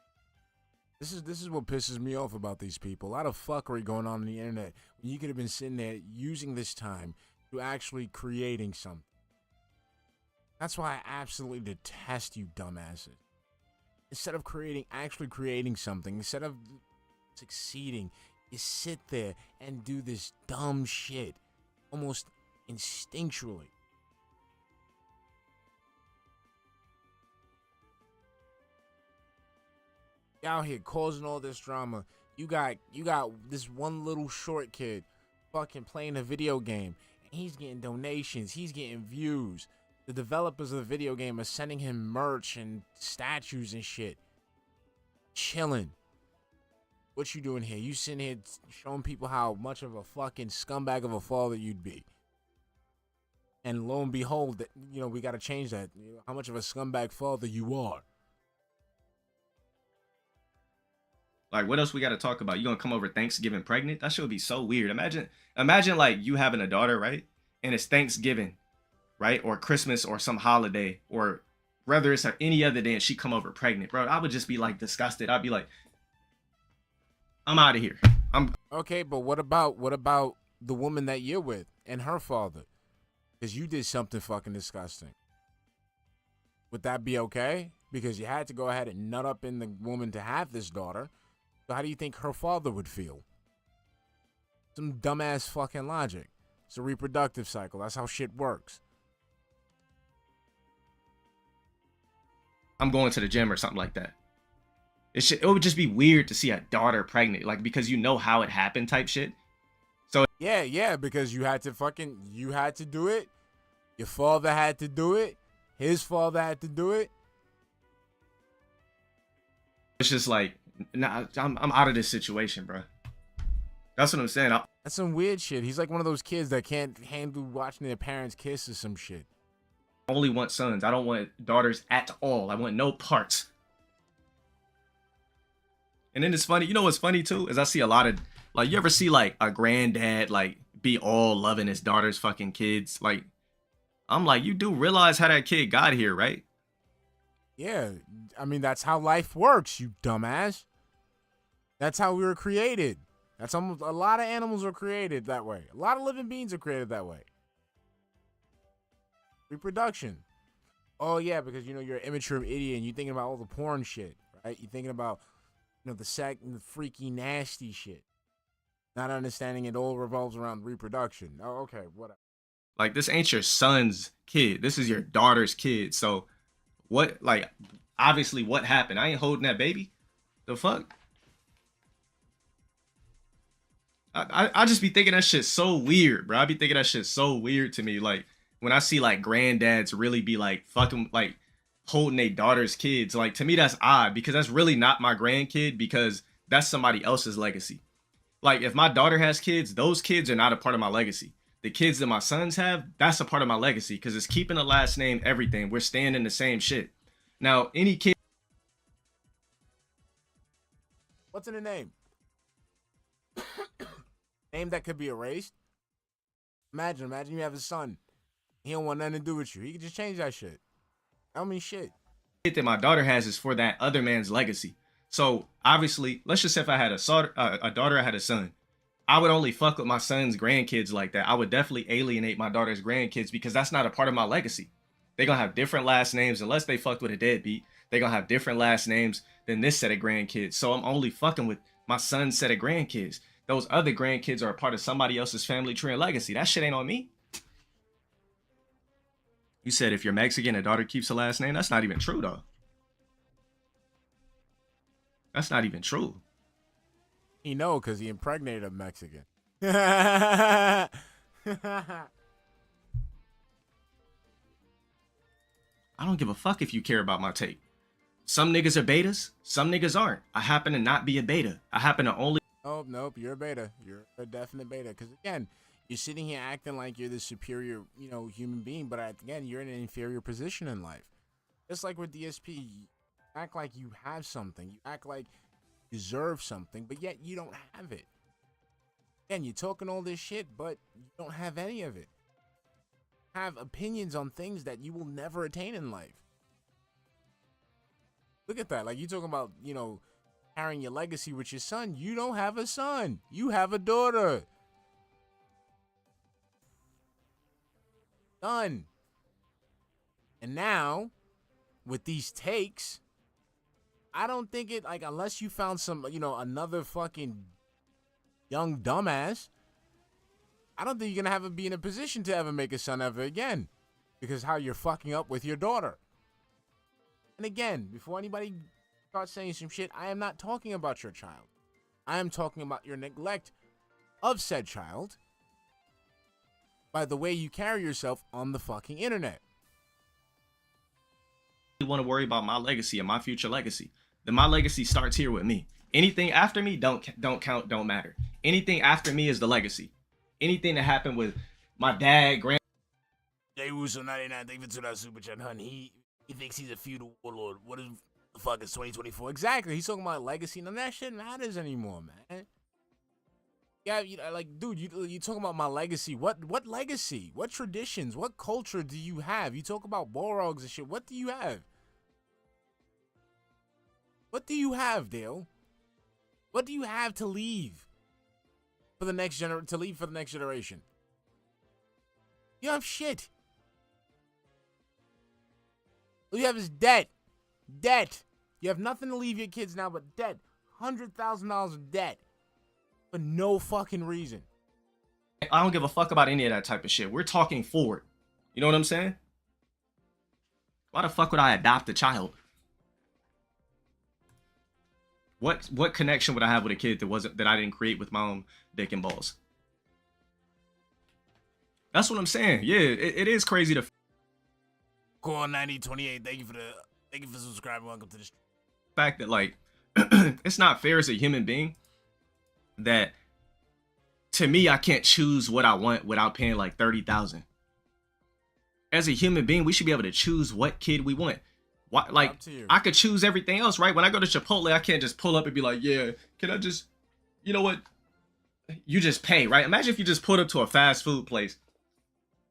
This is what pisses me off about these people. A lot of fuckery going on the internet when you could have been sitting there using this time to actually creating something. That's why I absolutely detest you dumbasses. Instead of actually creating something, instead of succeeding, you sit there and do this dumb shit almost instinctually. Out here causing all this drama. You got this one little short kid fucking playing a video game, and he's getting donations, he's getting views. The developers of the video game are sending him merch and statues and shit. Chilling. What you doing here? You sitting here showing people how much of a fucking scumbag of a father you'd be. And lo and behold, that we got to change that. How much of a scumbag father you are. Like, what else we got to talk about? You gonna come over Thanksgiving pregnant? That shit would be so weird. Imagine like you having a daughter, right? And it's Thanksgiving, right? Or Christmas or some holiday, or whether it's any other day and she come over pregnant, bro. I would just be like disgusted. I'd be like, I'm out of here. Okay, but what about the woman that you're with and her father? Because you did something fucking disgusting. Would that be okay? Because you had to go ahead and nut up in the woman to have this daughter. So how do you think her father would feel? Some dumbass fucking logic. It's a reproductive cycle. That's how shit works. I'm going to the gym or something like that. It would just be weird to see a daughter pregnant, like, because you know how it happened type shit. So Yeah, because you had to do it. Your father had to do it. His father had to do it. It's just like, nah, I'm out of this situation, bro. That's what I'm saying. That's some weird shit. He's like one of those kids that can't handle watching their parents kiss or some shit. I only want sons. I don't want daughters at all. I want no parts. And then it's funny. You know what's funny too? Is I see a lot of, like, you ever see like a granddad like be all loving his daughter's fucking kids? Like, I'm like, you do realize how that kid got here, right? Yeah, I mean, that's how life works, you dumbass. That's how we were created. That's almost a lot of animals are created that way. A lot of living beings are created that way. Reproduction. Oh yeah, because you're an immature idiot and you're thinking about all the porn shit, right? You're thinking about the sack and the freaky nasty shit. Not understanding it all revolves around reproduction. Oh, okay, whatever. Like, this ain't your son's kid. This is your daughter's kid. So what, like, obviously what happened? I ain't holding that baby. The fuck? I just be thinking that shit's so weird, bro. I be thinking that shit's so weird to me. Like, when I see like granddads really be like fucking like holding their daughter's kids, like, to me that's odd, because that's really not my grandkid, because that's somebody else's legacy. Like, if my daughter has kids, those kids are not a part of my legacy. The kids that my sons have, that's a part of my legacy, because it's keeping the last name, everything. We're staying in the same shit. Now, any kid. What's in the name? Name that could be erased? Imagine you have a son. He don't want nothing to do with you. He can just change that shit. I don't mean shit. That my daughter has is for that other man's legacy. So, obviously, let's just say if I had a daughter, I had a son. I would only fuck with my son's grandkids like that. I would definitely alienate my daughter's grandkids, because that's not a part of my legacy. They're going to have different last names. Unless they fucked with a deadbeat, they're going to have different last names than this set of grandkids. So I'm only fucking with my son's set of grandkids. Those other grandkids are a part of somebody else's family tree and legacy. That shit ain't on me. You said if you're Mexican, a daughter keeps the last name. That's not even true, though. That's not even true. He know, because he impregnated a Mexican. I don't give a fuck if you care about my take. Some niggas are betas, some niggas aren't. I happen to not be a beta. I happen to only... Oh, nope, you're a beta. You're a definite beta. Because, again, you're sitting here acting like you're the superior, human being, but again, you're in an inferior position in life. Just like with DSP, you act like you have something. You act like you deserve something, but yet you don't have it. Again, you're talking all this shit, but you don't have any of it. You have opinions on things that you will never attain in life. Look at that. Like, you talking about, carrying your legacy with your son. You don't have a son. You have a daughter. Done. And now, with these takes, I don't think it, like, unless you found some, you know, another fucking young dumbass, I don't think you're going to be in a position to ever make a son ever again. Because how you're fucking up with your daughter. And again, before anybody starts saying some shit, I am not talking about your child. I am talking about your neglect of said child by the way you carry yourself on the fucking internet. You want to worry about my legacy and my future legacy, then my legacy starts here with me. Anything after me don't count, don't matter. Anything after me is the legacy. Anything that happened with my dad, grand. Jay Russo 99, thank you for that super chat, hun. He thinks he's a feudal warlord. What is the fuck is 2024? Exactly. He's talking about legacy. None of that shit matters anymore, man. Yeah, you know, like, dude, you talking about my legacy. What legacy? What traditions? What culture do you have? You talk about Borogs and shit. What do you have? What do you have, Dale? What do you have to leave for the next generation? You have shit. All you have is debt. Debt. You have nothing to leave your kids now but debt. $100,000 of debt. For no fucking reason. I don't give a fuck about any of that type of shit. We're talking forward. You know what I'm saying? Why the fuck would I adopt a child? What connection would I have with a kid that I didn't create with my own dick and balls? That's what I'm saying. Yeah, it is crazy to. Core 9028, thank you for subscribing. Welcome to the fact that, like, it's not fair as a human being that, to me, I can't choose what I want without paying like $30,000. As a human being, we should be able to choose what kid we want. Why, like, I could choose everything else, right? When I go to Chipotle, I can't just pull up and be like, yeah, can I just, you know what? You just pay, right? Imagine if you just pulled up to a fast food place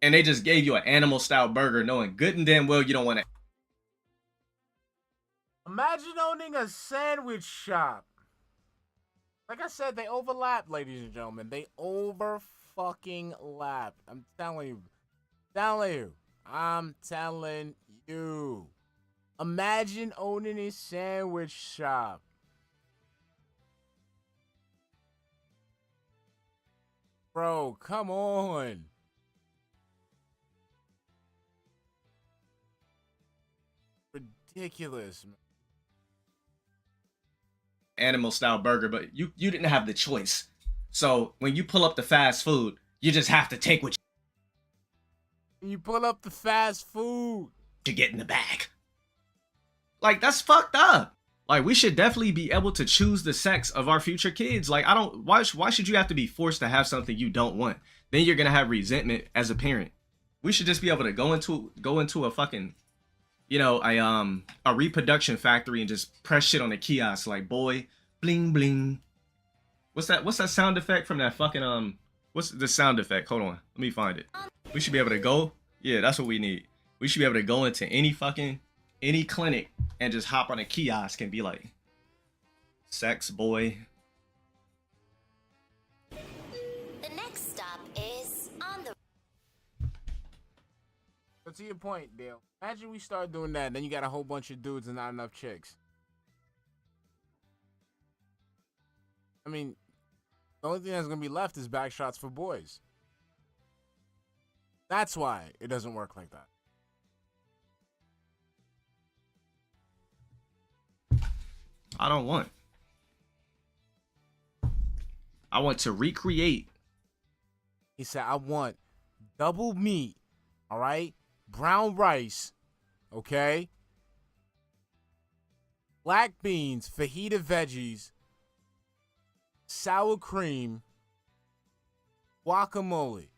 and they just gave you an animal style burger knowing good and damn well you don't want to. Imagine owning a sandwich shop. Like I said, they overlap, ladies and gentlemen. They over-fucking-lap. I'm telling you. I'm telling you. Imagine owning a sandwich shop. Bro, come on. Ridiculous, man. Animal style burger, but you didn't have the choice. So when you pull up the fast food, you just have to take what you pull up the fast food you get in the bag. Like, that's fucked up. Like, we should definitely be able to choose the sex of our future kids. Like, why should you have to be forced to have something you don't want? Then you're gonna have resentment as a parent. We should just be able to go into a fucking, you know, a reproduction factory and just press shit on the kiosk like, boy, bling bling. What's that sound effect from that fucking what's the sound effect? Hold on, let me find it. We should be able to go. Yeah, that's what we need. We should be able to go into any clinic and just hop on a kiosk and be like, sex boy. The next stop is on the. But to your point, Dale, imagine we start doing that, and then you got a whole bunch of dudes and not enough chicks. I mean, the only thing that's going to be left is back shots for boys. That's why it doesn't work like that. I don't want. I want to recreate. He said, I want double meat, all right? Brown rice, okay? Black beans, fajita veggies, sour cream, guacamole.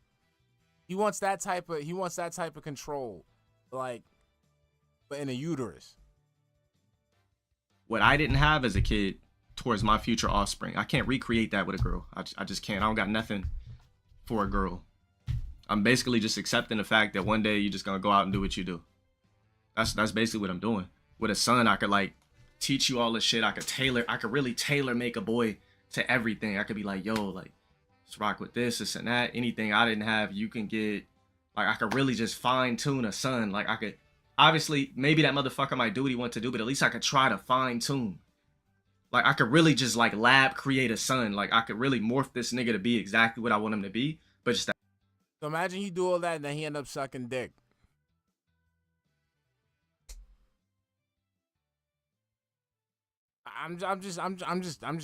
He wants that type of control, like, but in a uterus. What I didn't have as a kid towards my future offspring. I can't recreate that with a girl. I just can't. I don't got nothing for a girl. I'm basically just accepting the fact that one day you're just gonna go out and do what you do. That's basically what I'm doing. With a son, I could, like, teach you all this shit. I could really tailor make a boy to everything. I could be like, yo, like, let's rock with this and that. Anything I didn't have, you can get. Like, I could really just fine tune a son. Like, I could, obviously, maybe that motherfucker might do what he wants to do, but at least I could try to fine tune. Like, I could really just, like, lab create a son. Like, I could really morph this nigga to be exactly what I want him to be, but just that. So imagine you do all that and then he end up sucking dick. I'm just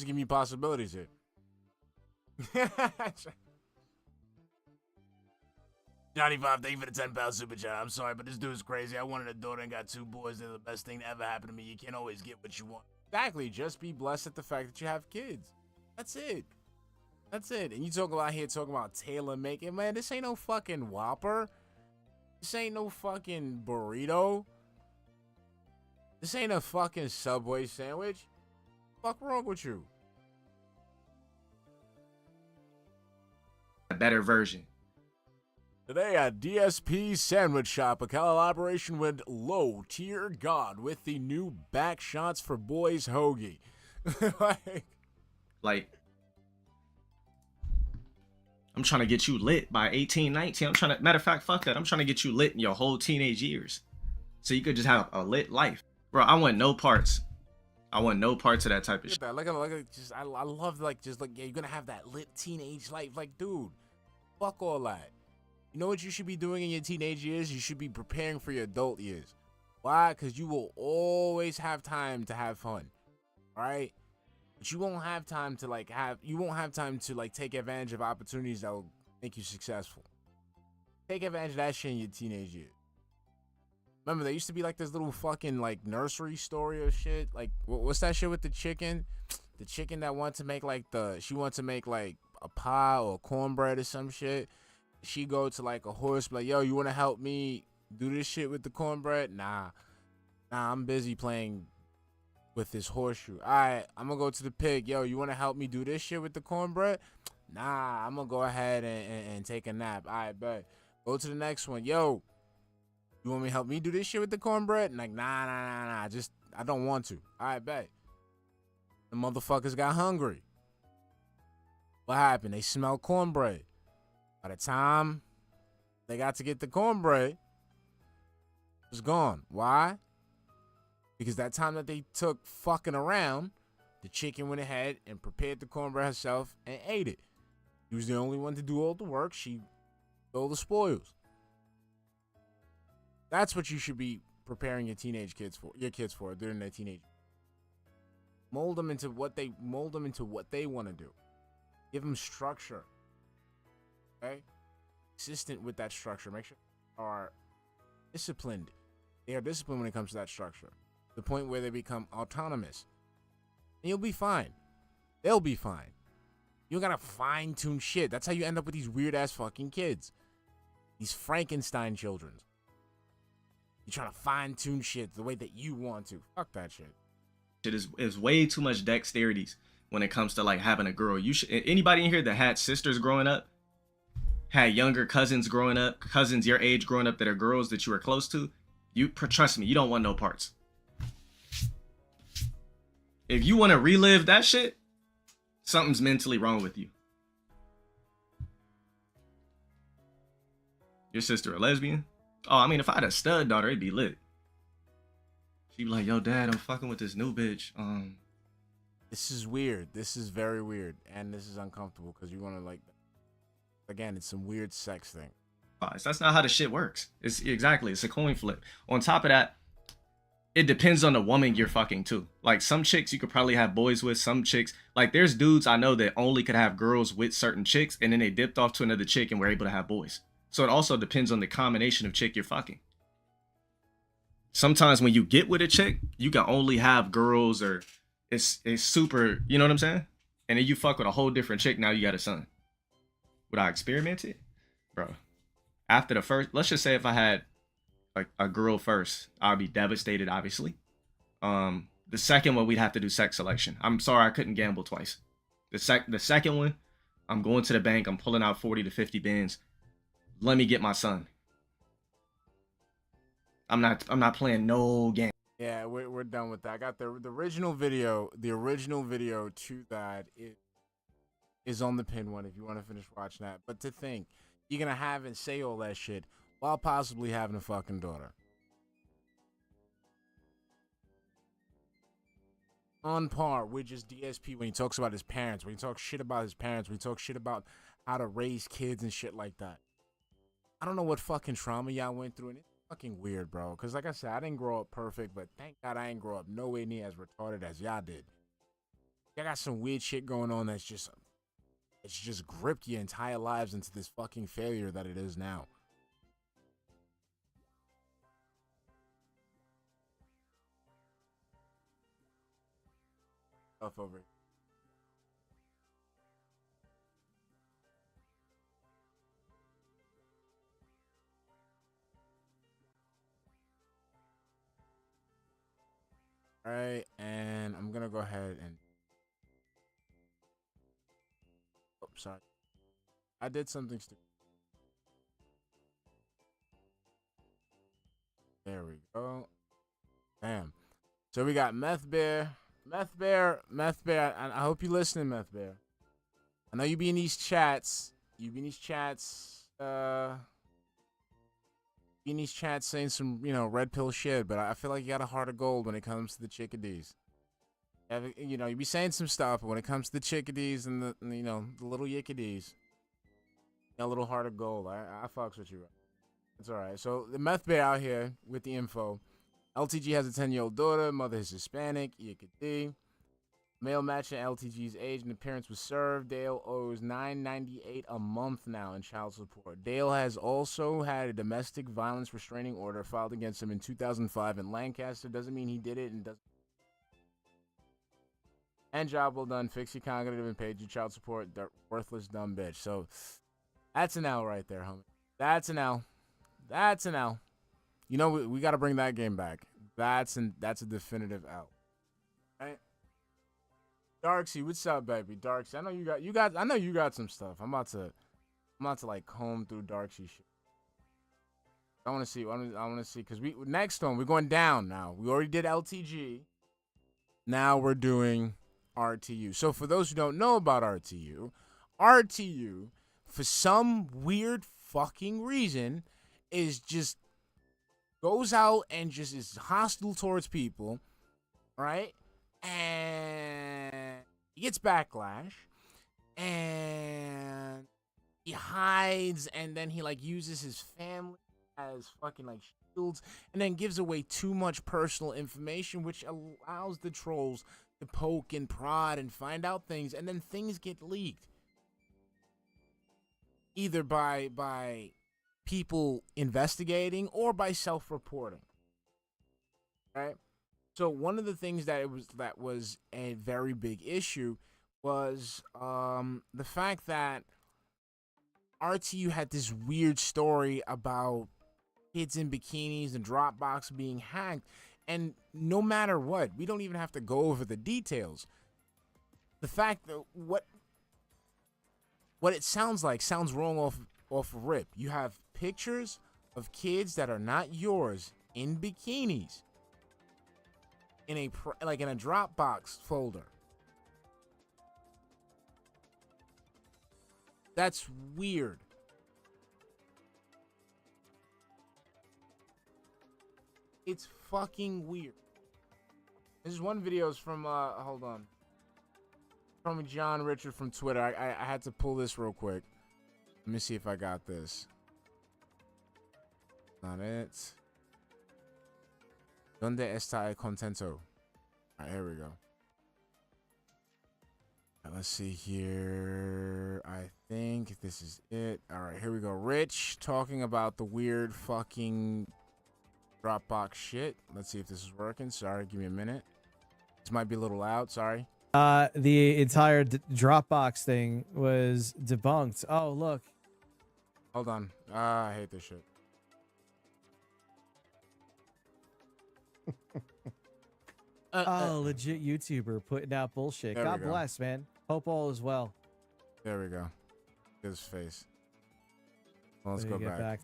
giving you possibilities here. Johnny Five, thank you for the 10-pound super chat. I'm sorry, but this dude is crazy. I wanted a daughter and got 2 boys. They're the best thing to ever happen to me. You can't always get what you want. Exactly. Just be blessed at the fact that you have kids. That's it. That's it. And you talking about tailor making, man. This ain't no fucking Whopper. This ain't no fucking burrito. This ain't a fucking Subway sandwich. Fuck wrong with you? A better version. Today at DSP Sandwich Shop, a collaboration with Low Tier God with the new Back Shots for Boys hoagie. like, I'm trying to get you lit by 18, 19. Matter of fact, fuck that. I'm trying to get you lit in your whole teenage years. So you could just have a lit life. Bro, I want no parts. I want no parts of that type of shit. I love, yeah, you're gonna have that lit teenage life. Like, dude, fuck all that. You know what you should be doing in your teenage years? You should be preparing for your adult years. Why? Because you will always have time to have fun, right? But you won't have time to take advantage of opportunities that will make you successful. Take advantage of that shit in your teenage years. Remember, there used to be like this little fucking like nursery story or shit. Like, what's that shit with the chicken? The chicken that wanted to make like a pie or cornbread or some shit. She go to like a horse, like, yo, you want to help me do this shit with the cornbread? Nah, I'm busy playing with this horseshoe. All right, I'm gonna go to the pig. Yo, you want to help me do this shit with the cornbread? Nah, I'm gonna go ahead and take a nap. All right, bet. Go to the next one. Yo, you want me to help me do this shit with the cornbread? And like, nah. Just, I don't want to. All right, bet. The motherfuckers got hungry. What happened? They smelled cornbread. By the time they got to get the cornbread, it was gone. Why? Because that time that they took fucking around, the chicken went ahead and prepared the cornbread herself and ate it. She was the only one to do all the work. She stole the spoils. That's what you should be preparing your kids for during their teenage. Mold them into what they want to do. Give them structure. Okay? Consistent with that structure. Make sure they are disciplined. They are disciplined when it comes to that structure. The point where they become autonomous. And you'll be fine. They'll be fine. You don't gotta fine-tune shit. That's how you end up with these weird-ass fucking kids. These Frankenstein children. You're trying to fine-tune shit the way that you want to. Fuck that shit. It is way too much dexterities when it comes to like having a girl. Anybody in here that had sisters growing up, had younger cousins growing up, cousins your age growing up that are girls that you were close to, trust me, you don't want no parts. If you want to relive that shit, something's mentally wrong with you. Your sister a lesbian? Oh, I mean, if I had a stud daughter, it'd be lit. She'd be like, yo, dad, I'm fucking with this new bitch. This is weird. This is very weird. And this is uncomfortable because you want to like... Again, it's some weird sex thing. That's not how the shit works. It's a coin flip. On top of that, it depends on the woman you're fucking too. Like some chicks you could probably have boys with, some chicks, like there's dudes I know that only could have girls with certain chicks and then they dipped off to another chick and were able to have boys. So it also depends on the combination of chick you're fucking. Sometimes when you get with a chick, you can only have girls or it's super, you know what I'm saying? And then you fuck with a whole different chick, now you got a son. Would I experiment it? Bro, after the first, let's just say if I had like a girl first, I'd be devastated, obviously. The second one, we'd have to do sex selection. I'm sorry, I couldn't gamble twice. The second one, I'm going to the bank, I'm pulling out 40 to 50 bands. Let me get my son. I'm not playing no game. Yeah, we're done with that. I got the original video. The original video to that is on the pin one if you want to finish watching that. But to think, you're gonna have and say all that shit while possibly having a fucking daughter. On par with just DSP when he talks about his parents, when he talks shit about his parents, when he talks shit about how to raise kids and shit like that. I don't know what fucking trauma y'all went through, and it's fucking weird, bro. Because like I said, I didn't grow up perfect, but thank God I didn't grow up nowhere near as retarded as y'all did. Y'all got some weird shit going on that's just, it's just gripped your entire lives into this fucking failure that it is now. Stuff over here. All right, and I'm gonna go ahead and. Oh, sorry. I did something stupid. There we go. Bam. So we got Meth Bear. Meth Bear. I hope you're listening, Meth Bear. I know you be in these chats. In these chats saying some, red pill shit, but I feel like you got a heart of gold when it comes to the chickadees. You be saying some stuff, but when it comes to the chickadees and the little yickadees, you got a little heart of gold. I fucks with you. It's all right. So the Meth Bear out here with the info. LTG has a 10-year-old daughter. Mother is Hispanic. Yickadee. Male matching LTG's age and appearance was served. Dale owes $9.98 a month now in child support. Dale has also had a domestic violence restraining order filed against him in 2005 in Lancaster. Doesn't mean he did it and doesn't. And job well done. Fix your cognitive and paid your child support. Worthless dumb bitch. So that's an L right there, homie. That's an L. We got to bring that game back. That's a definitive L. Right? Darksy, what's up, baby? Darksy, I know you got some stuff. I'm about to like comb through Darksy shit. I want to see because next one we're going down now. We already did LTG. Now we're doing RTU. So for those who don't know about RTU for some weird fucking reason is just goes out and just is hostile towards people, right? And he gets backlash, and he hides, and then he like uses his family as fucking like shields, and then gives away too much personal information, which allows the trolls to poke and prod and find out things, and then things get leaked, either by people investigating or by self-reporting, right? So one of the things that was a very big issue was the fact that RTU had this weird story about kids in bikinis and Dropbox being hacked, and no matter what, we don't even have to go over the details. The fact that what it sounds wrong off rip. You have pictures of kids that are not yours in bikinis in a Dropbox folder. That's weird. It's fucking weird. This is one video is from hold on. From John Richard from Twitter. I had to pull this real quick. Let me see if I got this. Not it. ¿Dónde está el contento? All right, here we go. Right, let's see here. I think this is it. All right, here we go. Rich talking about the weird fucking Dropbox shit. Let's see if this is working. Sorry, give me a minute. This might be a little loud. Sorry. The entire Dropbox thing was debunked. Oh, look. Hold on. I hate this shit. Legit YouTuber putting out bullshit. God bless, man. Hope all is well. There we go. His face. Well, let's Let go me get back.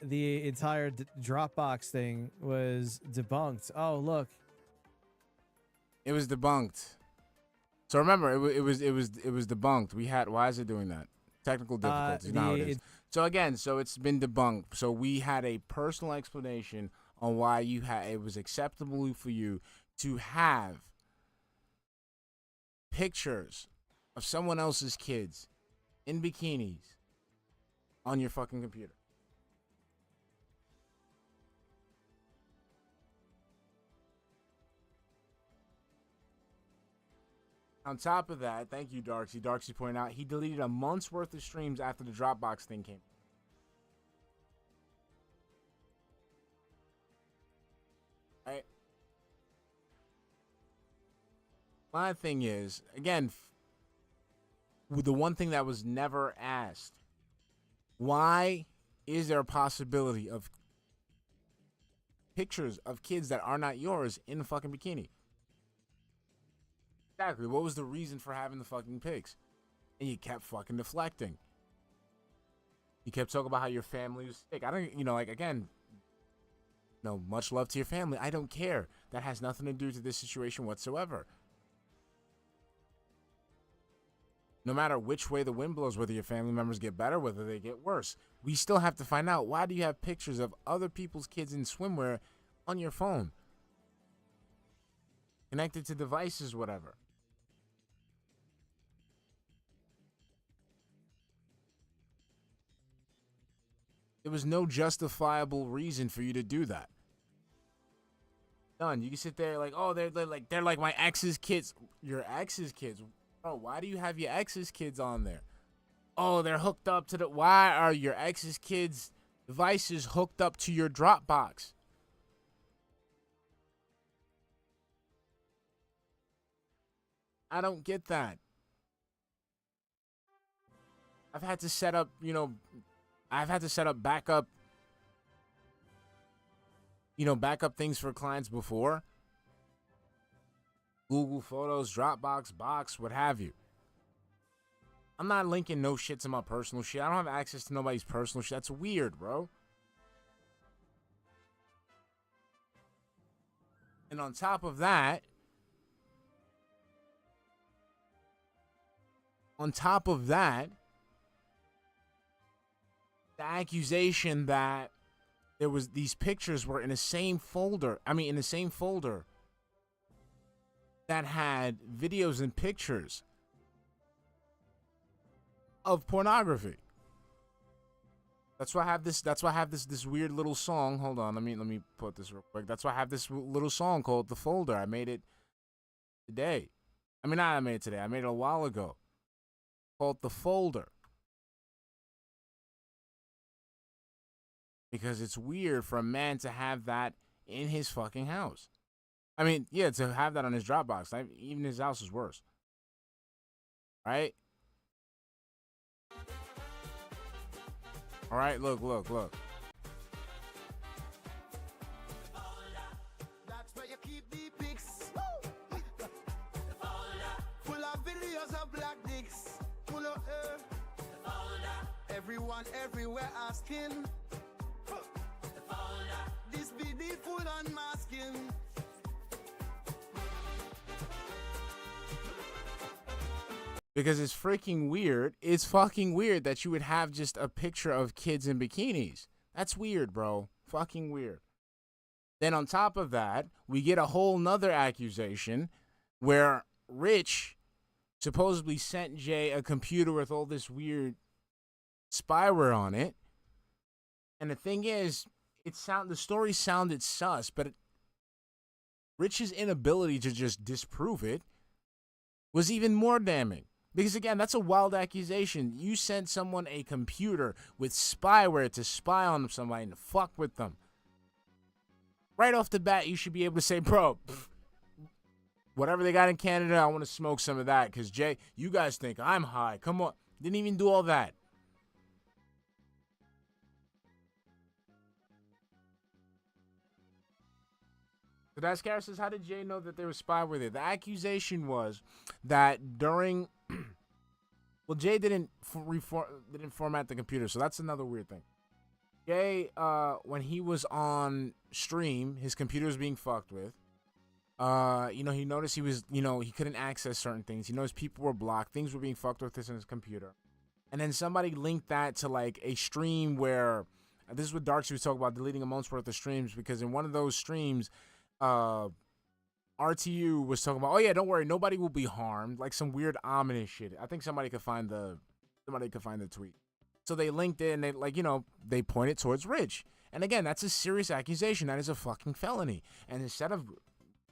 The entire Dropbox thing was debunked. Oh, look. It was debunked. So remember, it was debunked. Why is it doing that? Technical difficulties. You know how it is. So again, it's been debunked. So we had a personal explanation on why it was acceptable for you to have pictures of someone else's kids in bikinis on your fucking computer. On top of that, thank you, Darksy. Darksy pointed out he deleted a month's worth of streams after the Dropbox thing came. Right? My thing is, again, the one thing that was never asked, why is there a possibility of pictures of kids that are not yours in a fucking bikini? Exactly. What was the reason for having the fucking pics? And you kept fucking deflecting. You kept talking about how your family was sick. I don't, again, much love to your family. I don't care. That has nothing to do to this situation whatsoever. No matter which way the wind blows, whether your family members get better, whether they get worse, we still have to find out, why do you have pictures of other people's kids in swimwear on your phone? Connected to devices, whatever. There was no justifiable reason for you to do that. None. You can sit there like, oh, they're like my ex's kids. Your ex's kids? Bro, why do you have your ex's kids on there? Oh, they're hooked up to the... Why are your ex's kids' devices hooked up to your Dropbox? I don't get that. I've had to set up, backup, backup things for clients before. Google Photos, Dropbox, Box, what have you. I'm not linking no shit to my personal shit. I don't have access to nobody's personal shit. That's weird, bro. And on top of that, the accusation that these pictures were in the same folder. That had videos and pictures of pornography. That's why I have this weird little song. Hold on, let me put this real quick. That's why I have this little song called The Folder. I made it today. I made it a while ago. Called The Folder. Because it's weird for a man to have that in his fucking house. To have that on his Dropbox. Even his house is worse. Right? All right, look. That's where you keep the pics. Full of videos of black dicks. Full of everyone everywhere asking. This be the full unmasking. Because it's freaking weird. It's fucking weird that you would have just a picture of kids in bikinis. That's weird, bro. Fucking weird. Then on top of that, we get a whole nother accusation where Rich supposedly sent Jay a computer with all this weird spyware on it. And the thing is, the story sounded sus, but Rich's inability to just disprove it was even more damning. Because again, that's a wild accusation. You sent someone a computer with spyware to spy on somebody and fuck with them. Right off the bat, you should be able to say, bro, whatever they got in Canada, I want to smoke some of that. Because Jay, you guys think I'm high. Come on. Didn't even do all that. So Dascar says, how did Jay know that there was spyware there? The accusation was that during Well, Jay didn't format the computer, so that's another weird thing. Jay, when he was on stream, his computer was being fucked with. You know, he noticed he was, you know, he couldn't access certain things. He noticed people were blocked. Things were being fucked with in his computer. And then somebody linked that to like a stream where, this is what Darksy was talking about, deleting a month's worth of streams, because in one of those streams, RTU was talking about, oh yeah, don't worry, nobody will be harmed, like some weird ominous shit. I think somebody could find the tweet. So they linked it and they, like, you know, they pointed towards Rich. And again, that's a serious accusation. That is a fucking felony. And instead of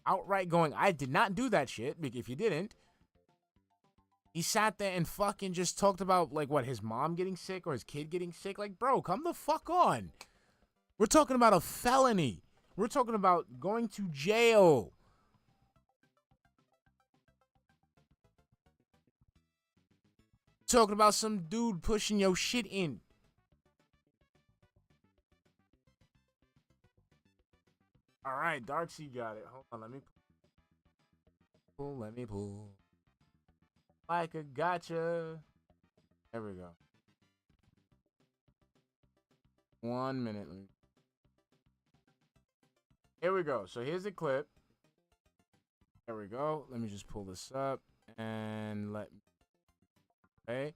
outright going, I did not do that shit, if you didn't, he sat there and fucking just talked about, like, what, his mom getting sick or his kid getting sick? Like, bro, come the fuck on. We're talking about a felony. We're talking about going to jail. Talking about some dude pushing your shit in. All right, Darksy got it. Hold on, let me pull. Like a gotcha. There we go. 1 minute. Here we go. So here's the clip. There we go. Let me just pull this up and let me. Okay.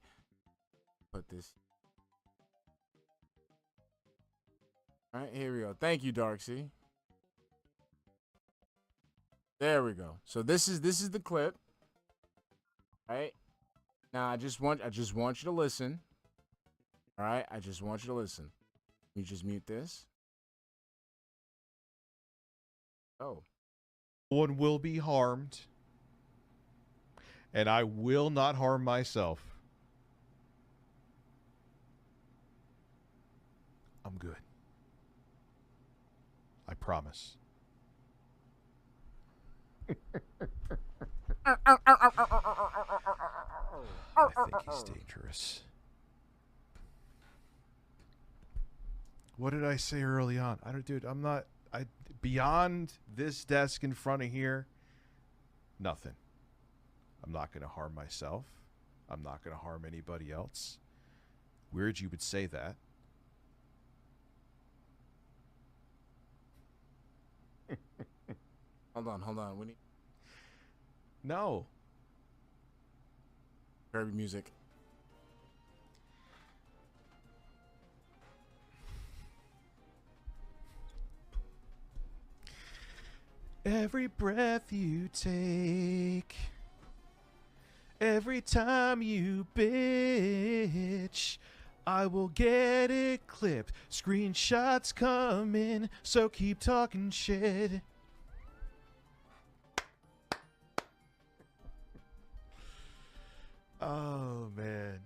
Put this. All right, here we go. Thank you, Darksy. There we go. So this is the clip. All right. Now I just want you to listen. All right. I just want you to listen. You just mute this. Oh. No one will be harmed, and I will not harm myself. I'm good. I promise. I think he's dangerous. What did I say early on? I'm not. Beyond this desk in front of here, nothing. I'm not going to harm myself. I'm not going to harm anybody else. Weird you would say that. Hold on. We need. No. Kirby music. Every breath you take, every time you bitch, I will get it clipped. Screenshots coming, so keep talking shit. Oh, man.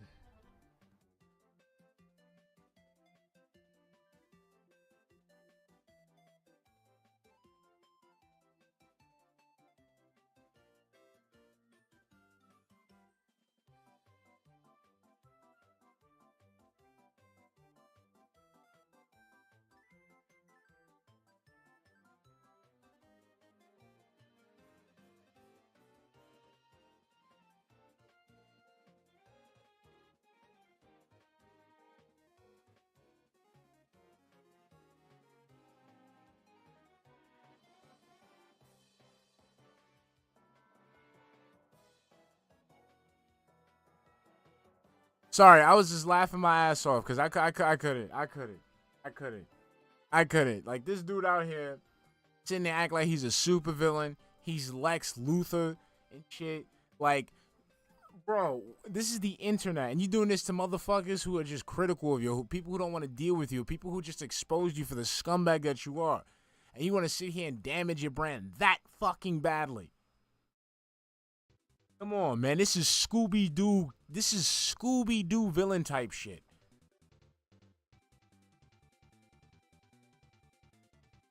Sorry, I was just laughing my ass off because I couldn't. Like, this dude out here sitting there act like he's a super villain. He's Lex Luthor and shit. Like, bro, this is the internet, and you doing this to motherfuckers who are just critical of you, people who don't want to deal with you, people who just exposed you for the scumbag that you are, and you want to sit here and damage your brand that fucking badly. Come on, man. This is Scooby-Doo. This is Scooby-Doo villain type shit.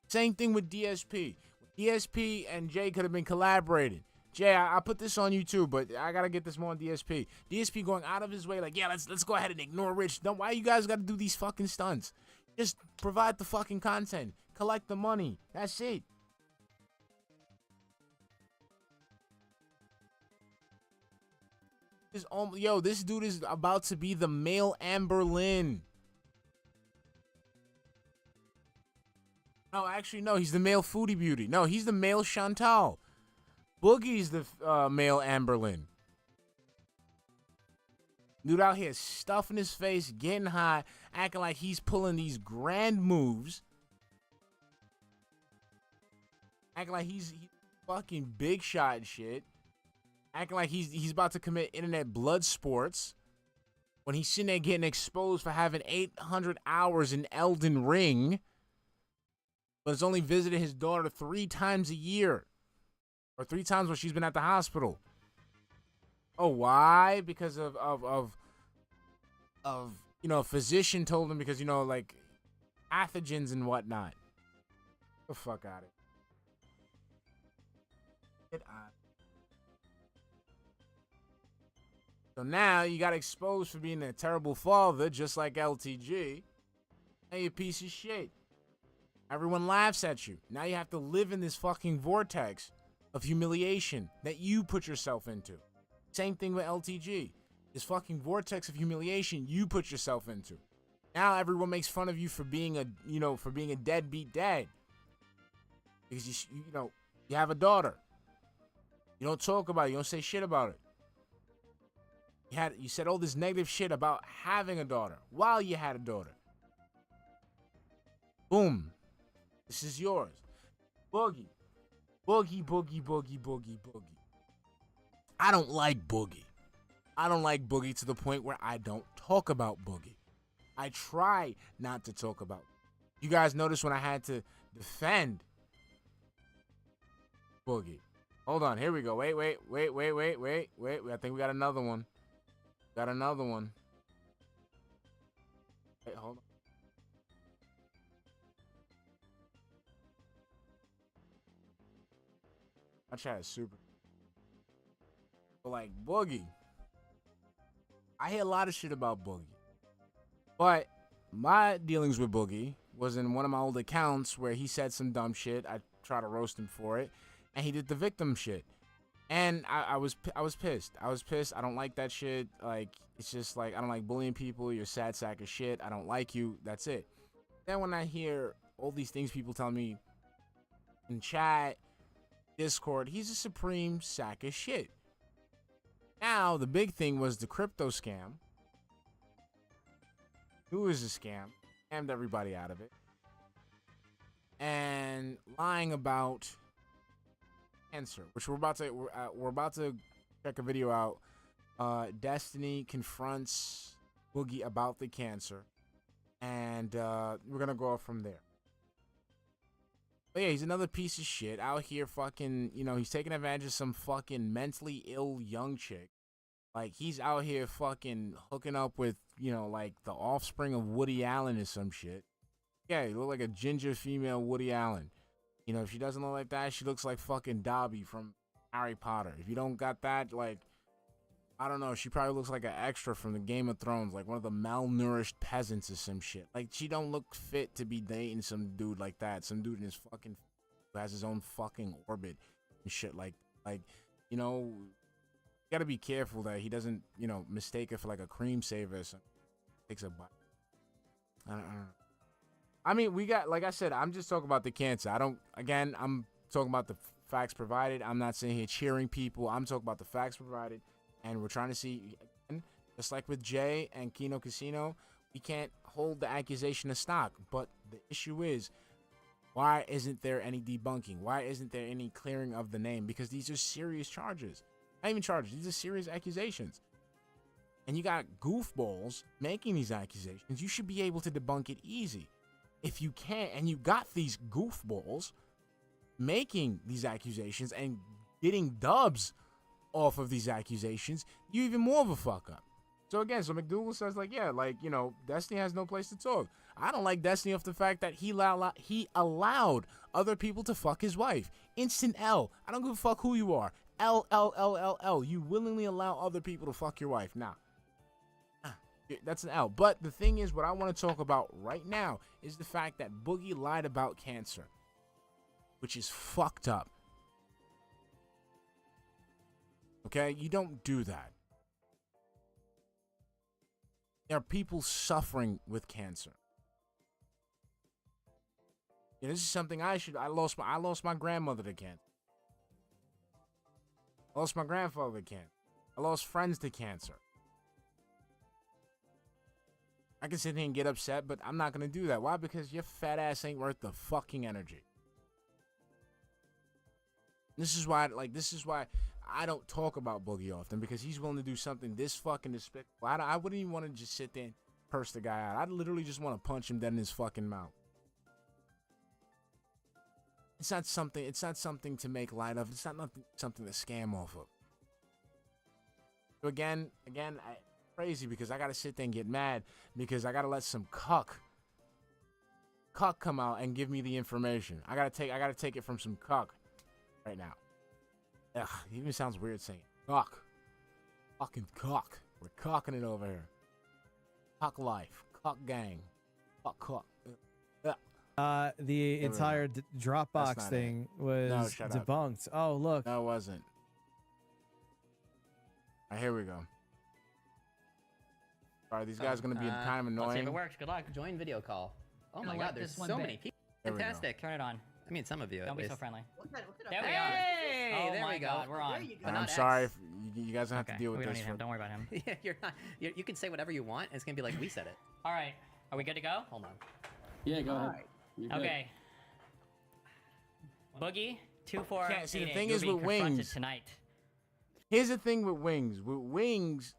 Same thing with DSP. DSP and Jay could have been collaborating. Jay, I put this on you too, but I gotta get this more on DSP. DSP going out of his way, like, yeah, let's go ahead and ignore Rich. Why you guys gotta do these fucking stunts? Just provide the fucking content. Collect the money. That's it. This dude is about to be the male Amber Lynn. No, actually, no. He's the male Foodie Beauty. No, he's the male Chantal. Boogie's the male Amber Lynn. Dude out here stuffing his face, getting high, acting like he's pulling these grand moves. Acting like he's fucking big shot and shit. Acting like he's about to commit internet blood sports. When he's sitting there getting exposed for having 800 hours in Elden Ring. But has only visited his daughter 3 times a year. Or 3 times when she's been at the hospital. Oh, why? Because of a physician told him because, like pathogens and whatnot. Get the fuck out of it. Get out. So now you got exposed for being a terrible father, just like LTG. Now you're a piece of shit. Everyone laughs at you. Now you have to live in this fucking vortex of humiliation that you put yourself into. Same thing with LTG. This fucking vortex of humiliation you put yourself into. Now everyone makes fun of you for being a deadbeat dad. Because you have a daughter. You don't talk about it. You don't say shit about it. You said all this negative shit about having a daughter while you had a daughter. Boom. This is yours. Boogie. Boogie, boogie, boogie, boogie, boogie. I don't like Boogie. I don't like Boogie to the point where I don't talk about Boogie. I try not to talk about it. You guys notice when I had to defend Boogie. Hold on, here we go. Wait. I think we got another one. Got another one. Wait, hold on. My chat is super. But like Boogie, I hear a lot of shit about Boogie. But my dealings with Boogie was in one of my old accounts where he said some dumb shit. I tried to roast him for it. And he did the victim shit. And I was pissed. I was pissed. I don't like that shit. Like, it's just like, I don't like bullying people. You're a sad sack of shit. I don't like you. That's it. Then when I hear all these things people tell me in chat, Discord, he's a supreme sack of shit. Now, the big thing was the crypto scam. Who is a scam? Scammed everybody out of it. And lying about cancer, which we're about to check a video out. Destiny confronts Boogie about the cancer, and we're gonna go off from there. But yeah, he's another piece of shit out here fucking, he's taking advantage of some fucking mentally ill young chick. Like, he's out here fucking hooking up with, like the offspring of Woody Allen or some shit. Yeah, he look like a ginger female Woody Allen. If she doesn't look like that, she looks like fucking Dobby from Harry Potter. If you don't got that, like, I don't know, she probably looks like an extra from the Game of Thrones, like one of the malnourished peasants or some shit. Like, she don't look fit to be dating some dude like that. Some dude in his fucking, who has his own fucking orbit and shit. Like, you gotta be careful that he doesn't, mistake it for like a cream saver or something. Takes a bite. I don't know. I mean, we got, like I said, I'm just talking about the cancer. I'm talking about the facts provided. I'm not sitting here cheering people. I'm talking about the facts provided. And we're trying to see, again, just like with Jay and Kino Casino, we can't hold the accusation of stock. But the issue is, why isn't there any debunking? Why isn't there any clearing of the name? Because these are serious charges. Not even charges. These are serious accusations. And you got goofballs making these accusations. You should be able to debunk it easy. If you can't, and you got these goofballs making these accusations and getting dubs off of these accusations, you even more of a fuck up. So again, McDougal says, like, yeah, like, Destiny has no place to talk. I don't like Destiny off the fact that he allowed other people to fuck his wife. Instant L. I don't give a fuck who you are. L. You willingly allow other people to fuck your wife. Nah. That's an L. But the thing is, what I want to talk about right now is the fact that Boogie lied about cancer, which is fucked up. Okay? You don't do that. There are people suffering with cancer. Yeah, this is something I lost my grandmother to cancer. I lost my grandfather to cancer. I lost friends to cancer. I can sit here and get upset, but I'm not gonna do that. Why? Because your fat ass ain't worth the fucking energy. This is why I don't talk about Boogie often, because he's willing to do something this fucking despicable. I wouldn't even want to just sit there and curse the guy out. I'd literally just want to punch him dead in his fucking mouth. It's not something to make light of. It's not something to scam off of. So again, crazy because I gotta sit there and get mad because I gotta let some cuck come out and give me the information. I gotta take it from some cuck right now. Ugh, it even sounds weird saying cuck. Fucking cuck. We're cocking it over here. Cuck life. Cuck gang. Cuck. The entire Dropbox thing was shut up. debunked. Oh, look. No, it wasn't. All right, here we go. All right, these guys are going to be kind of annoying. Let's see if it works. Good luck. Join video call. Oh my god, there's so many people. Fantastic. Turn it on. I mean, some of you. Don't be so friendly. There we are. Hey, there we go. God, we're on. I'm sorry if you guys don't have to deal with we don't this. need him. Don't worry about him. Yeah, you're not. You can say whatever you want. And it's gonna be like we said it. All right. Are we good to go? Hold on. Yeah, go ahead. Okay. Boogie, 2488. See, the thing is with Wings tonight. Here's the thing with Wings. With Wings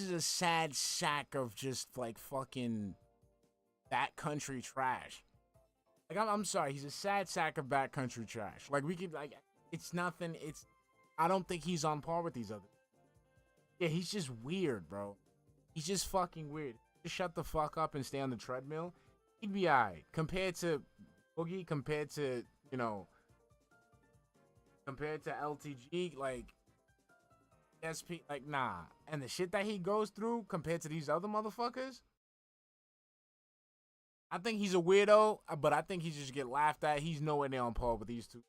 is a sad sack of just like fucking backcountry trash. Like I'm sorry, he's a sad sack of backcountry trash. Like we could it's nothing. I don't think he's on par with these others. Yeah, he's just weird, bro. He's just fucking weird. Just shut the fuck up and stay on the treadmill. He'd be alright compared to Boogie, compared to LTG, like DSP, like nah. And the shit that he goes through compared to these other motherfuckers, I think he's a weirdo, but I think he just get laughed at. He's nowhere near on par with these two.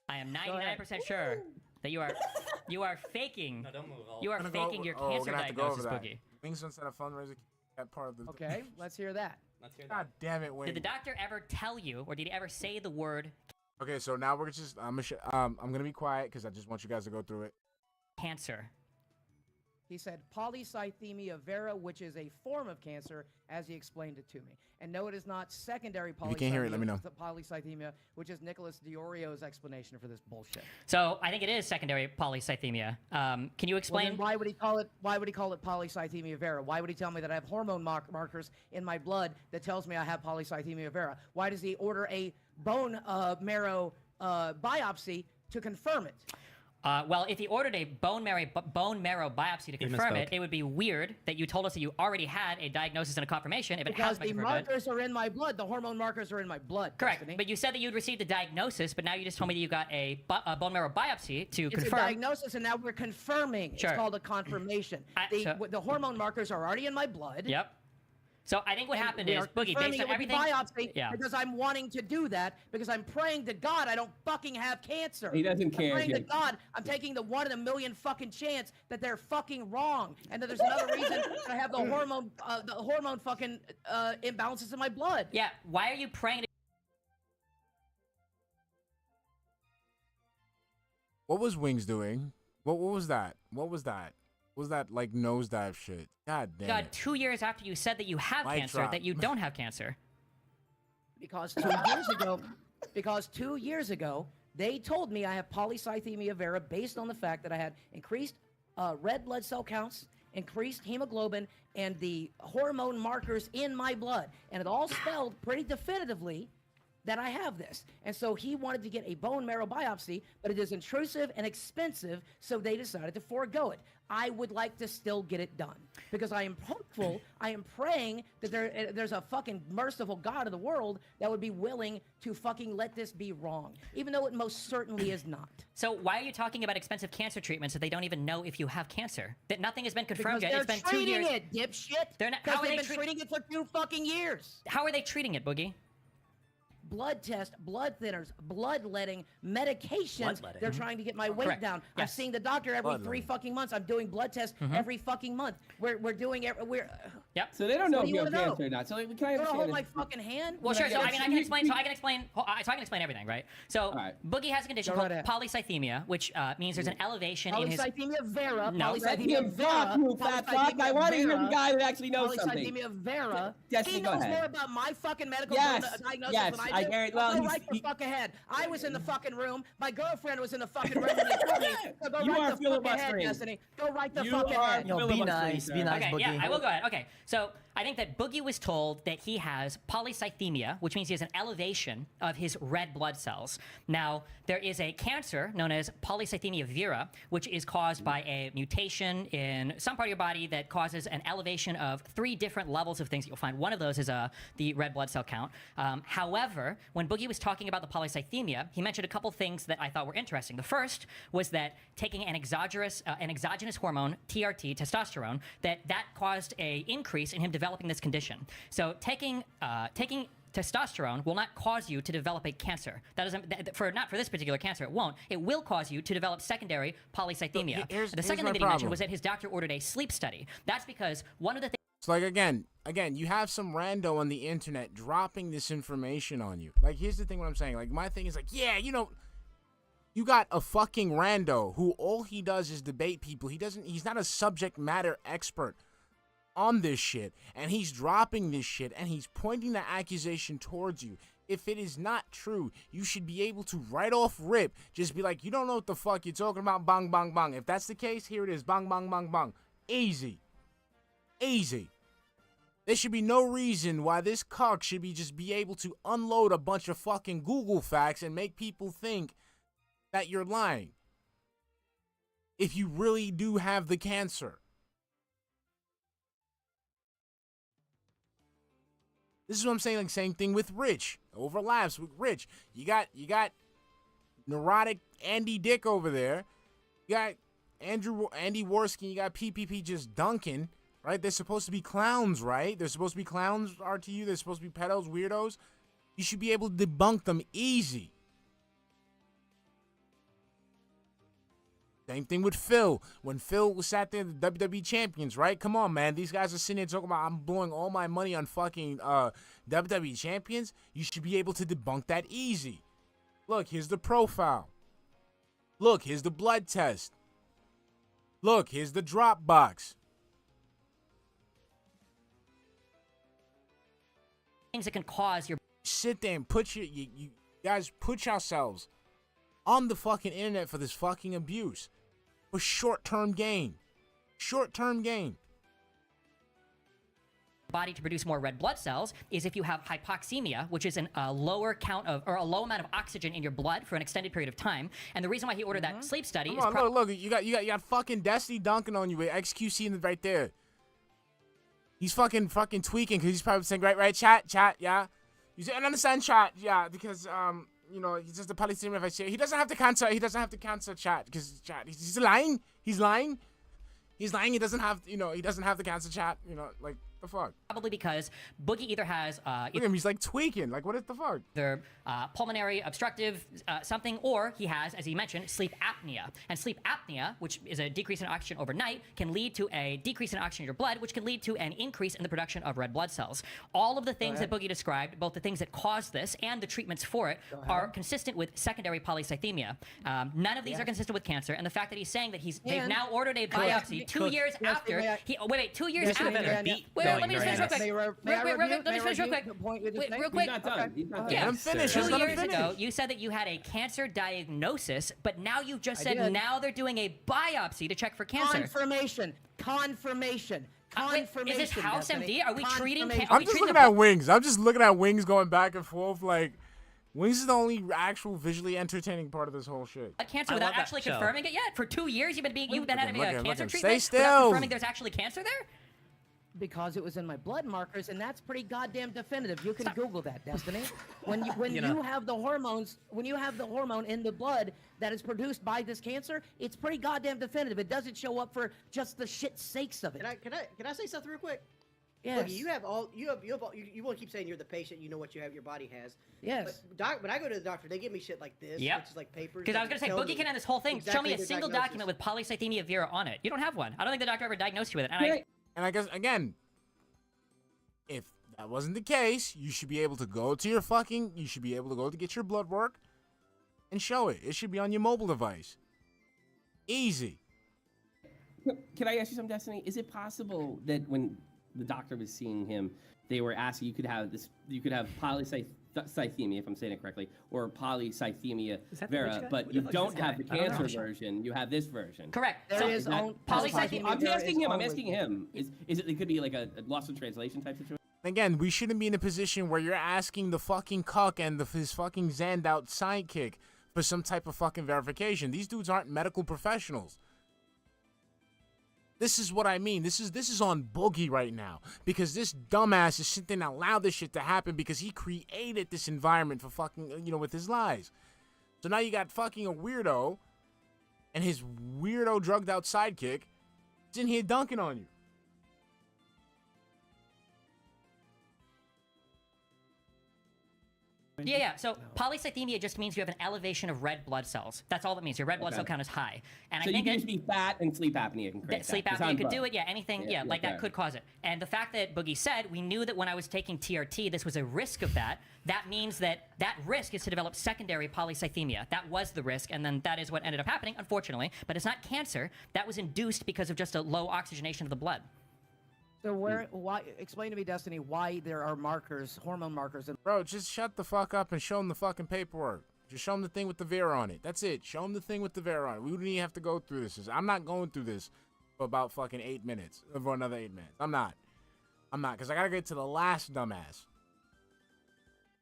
I am 99% sure that you are faking. No, don't move. You are faking your cancer diagnosis, Boogie. Wings said a fundraiser. That part of the. Okay, let's hear that. God damn it, Wings. Did the doctor ever tell you, or did he ever say the word? Okay, so now we're just. I'm gonna be quiet because I just want you guys to go through it. Cancer. He said polycythemia vera, which is a form of cancer, as he explained it to me. And no, it is not secondary polycythemia. If you can't hear it, let me know. Polycythemia, which is Nicholas Diorio's explanation for this bullshit. So I think it is secondary polycythemia. Can you explain? Well, then why would he call it? Why would he call it polycythemia vera? Why would he tell me that I have hormone markers in my blood that tells me I have polycythemia vera? Why does he order a bone marrow biopsy to confirm it? Well, if he ordered a bone marrow biopsy to confirm it, it would be weird that you told us that you already had a diagnosis and a confirmation. If it has because the markers are in my blood, the hormone markers are in my blood. Correct, Destiny. but you said that you'd received the diagnosis, but now you just told me that you got a bone marrow biopsy to confirm. It's a diagnosis, and now we're confirming. Sure. It's called a confirmation. The hormone markers are already in my blood. Yep. So I think what happened is, Boogie, based on everything... biopsy because I'm wanting to do that, because I'm praying to God I don't fucking have cancer. He doesn't care. I'm praying to God I'm taking the 1 in a million fucking chance that they're fucking wrong, and that there's another reason that I have the hormone fucking imbalances in my blood. Yeah, why are you praying to... What was Wings doing? What was that? What was that? Was that like nosedive shit? God damn God, it. 2 years after you said that you have cancer, that you don't have cancer. Because 2 years ago, they told me I have polycythemia vera based on the fact that I had increased red blood cell counts, increased hemoglobin, and the hormone markers in my blood. And it all spelled pretty definitively that I have this. And so he wanted to get a bone marrow biopsy, but it is intrusive and expensive, so they decided to forego it. I would like to still get it done because I am hopeful, I am praying that there's a fucking merciful God of the world that would be willing to fucking let this be wrong, even though it most certainly is not. So why are you talking about expensive cancer treatments if they don't even know if you have cancer? That nothing has been confirmed yet. It's been 2 years. They're treating it, dipshit. They're not. Because they've been treating it for 2 fucking years. How are they treating it, Boogie? blood tests, blood thinners, bloodletting, medications. Bloodletting. They're trying to get my weight Correct. down. I'm Yes. seeing the doctor every 3 fucking months. I'm doing blood tests every fucking month. We're doing it. Yep. So they don't know What if do you you have wanna cancer know? or not. So can I You wanna understand hold this? my fucking hand? Well, When sure. I So get I can explain everything, right? So Boogie has a condition Go called right ahead. polycythemia, which means there's an elevation in his. Polycythemia vera. No. Polycythemia Fuck vera. you, fat fuck. I want to hear the guy that actually knows something. Polycythemia vera. Destiny, He go knows ahead. more about my fucking medical Yes, diagnosis yes, than I I do. guarantee- well, Go he's- right the fuck ahead. I was in the fucking room. My girlfriend was in the fucking room. And they told me, so go You right are the fuck ahead, filibustering. Destiny. Go right the You fuck are ahead. Yo, be nice, be nice, Okay, Boogie. yeah, I will go ahead. Okay, so I think that Boogie was told that he has polycythemia, which means he has an elevation of his red blood cells. Now, there is a cancer known as polycythemia vera, which is caused by a mutation in some part of your body that causes an elevation of 3 different levels of things that you'll find. One of those is the red blood cell count. However, when Boogie was talking about the polycythemia, he mentioned a couple things that I thought were interesting. The first was that taking an exogenous hormone, TRT, testosterone, that caused a increase in him developing this condition. So taking testosterone will not cause you to develop a cancer. That doesn't, not for this particular cancer, it won't. It will cause you to develop secondary polycythemia. The second thing that he mentioned was that his doctor ordered a sleep study. That's because one of the things. It's like, again, you have some rando on the internet dropping this information on you. Like, here's the thing what I'm saying. Like, my thing is like, yeah, you got a fucking rando who all he does is debate people. He's not a subject matter expert on this shit, and he's dropping this shit, and he's pointing the accusation towards you. If it is not true, you should be able to right off rip just be like, you don't know what the fuck you're talking about, bang, bang, bang. If that's the case, here it is, bang, bang, bang, bang. Easy. There should be no reason why this cuck should be able to unload a bunch of fucking Google facts and make people think that you're lying. If you really do have the cancer. This is what I'm saying, like same thing with Rich. Overlaps with Rich. You got neurotic Andy Dick over there. You got Andy Worski, you got PPP just dunking, right? They're supposed to be clowns, right? They're supposed to be clowns, RTU. They're supposed to be pedos, weirdos. You should be able to debunk them easy. Same thing with Phil. When Phil was sat there, the WWE champions, right? Come on, man. These guys are sitting there talking about, I'm blowing all my money on fucking WWE champions. You should be able to debunk that easy. Look, here's the profile. Look, here's the blood test. Look, here's the drop box. Things that can cause your. Sit there and put you guys put yourselves on the fucking internet for this fucking abuse. For short-term gain. Short-term gain. Body to produce more red blood cells is if you have hypoxemia, which is a lower count of, or a low amount of oxygen in your blood for an extended period of time. And the reason why he ordered that sleep study Come is on, look, you got fucking Destiny dunking on you with XQC right there. He's fucking tweaking because he's probably saying, right, chat, yeah. You say, I understand, chat, yeah, because, he's just the polycythemia if I say he doesn't have the cancer, chat, because chat, he's lying. He doesn't have the cancer, chat, like, the fuck? Probably because Boogie either has look at him, he's like tweaking. Like, what is the fuck? Either pulmonary obstructive something, or he has, as he mentioned, sleep apnea. And sleep apnea, which is a decrease in oxygen overnight, can lead to a decrease in oxygen in your blood, which can lead to an increase in the production of red blood cells. All of the things that Boogie described, both the things that cause this and the treatments for it, are consistent with secondary polycythemia. None of these are consistent with cancer. And the fact that he's saying that they've now ordered a biopsy 2 years after. 2 years after. Let me just finish real quick. Let me finish real quick. Real quick. Yeah, I'm finished. 2 years ago, you said that you had a cancer diagnosis, but now you've just said now they're doing a biopsy to check for cancer. Confirmation. Is this House MD? Are we treating? I'm just looking at Wings. I'm just looking at Wings going back and forth. Like, Wings is the only actual visually entertaining part of this whole shit. Cancer without actually confirming it yet? For 2 years, you've been having a cancer treatment Stay still. without confirming there's actually cancer there? Because it was in my blood markers, and that's pretty goddamn definitive. You can Google that, Destiny. When you have the hormones, when you have the hormone in the blood that is produced by this cancer, it's pretty goddamn definitive. It doesn't show up for just the shit sakes of it. Can I say something real quick? Yes. Boogie, you want to keep saying you're the patient, you know what your body has. Yes. But when I go to the doctor, they give me shit like this, Yep. which is like papers. Because I was going to say, Boogie can end this whole thing. Show me a their single diagnosis. document with polycythemia vera on it. You don't have one. I don't think the doctor ever diagnosed you with it. And I guess, again, if that wasn't the case, you should be able to go to get your blood work and show it. It should be on your mobile device. Easy. Can I ask you something, Destiny? Is it possible that when the doctor was seeing him, they were asking you could have polycythemia, if I'm saying it correctly, or polycythemia vera, but you don't have the cancer version. You have this version. Correct. There is polycythemia. I'm asking him. Is it? It could be like a loss of translation type situation. Again, we shouldn't be in a position where you're asking the fucking cuck and his fucking zanned out sidekick for some type of fucking verification. These dudes aren't medical professionals. This is what I mean. This is on Boogie right now. Because this dumbass is sitting there and allowed this shit to happen because he created this environment for fucking, with his lies. So now you got fucking a weirdo and his weirdo drugged out sidekick sitting here dunking on you. Yeah. So polycythemia just means you have an elevation of red blood cells. That's all it means. Your red blood cell count is high. And so I think you can just be fat and sleep apnea can create sleep that. apnea could do it. Yeah, anything. That could cause it. And the fact that Boogie said we knew that when I was taking TRT, this was a risk of that. That means that risk is to develop secondary polycythemia. That was the risk, and then that is what ended up happening, unfortunately. But it's not cancer. That was induced because of just a low oxygenation of the blood. So why? Explain to me, Destiny, why there are markers, hormone markers. Bro, just shut the fuck up and show them the fucking paperwork. Just show them the thing with the Vera on it. That's it. Show them the thing with the Vera on it. We wouldn't even have to go through this. I'm not going through this for about fucking 8 minutes. For another 8 minutes. I'm not. Because I gotta get to the last dumbass.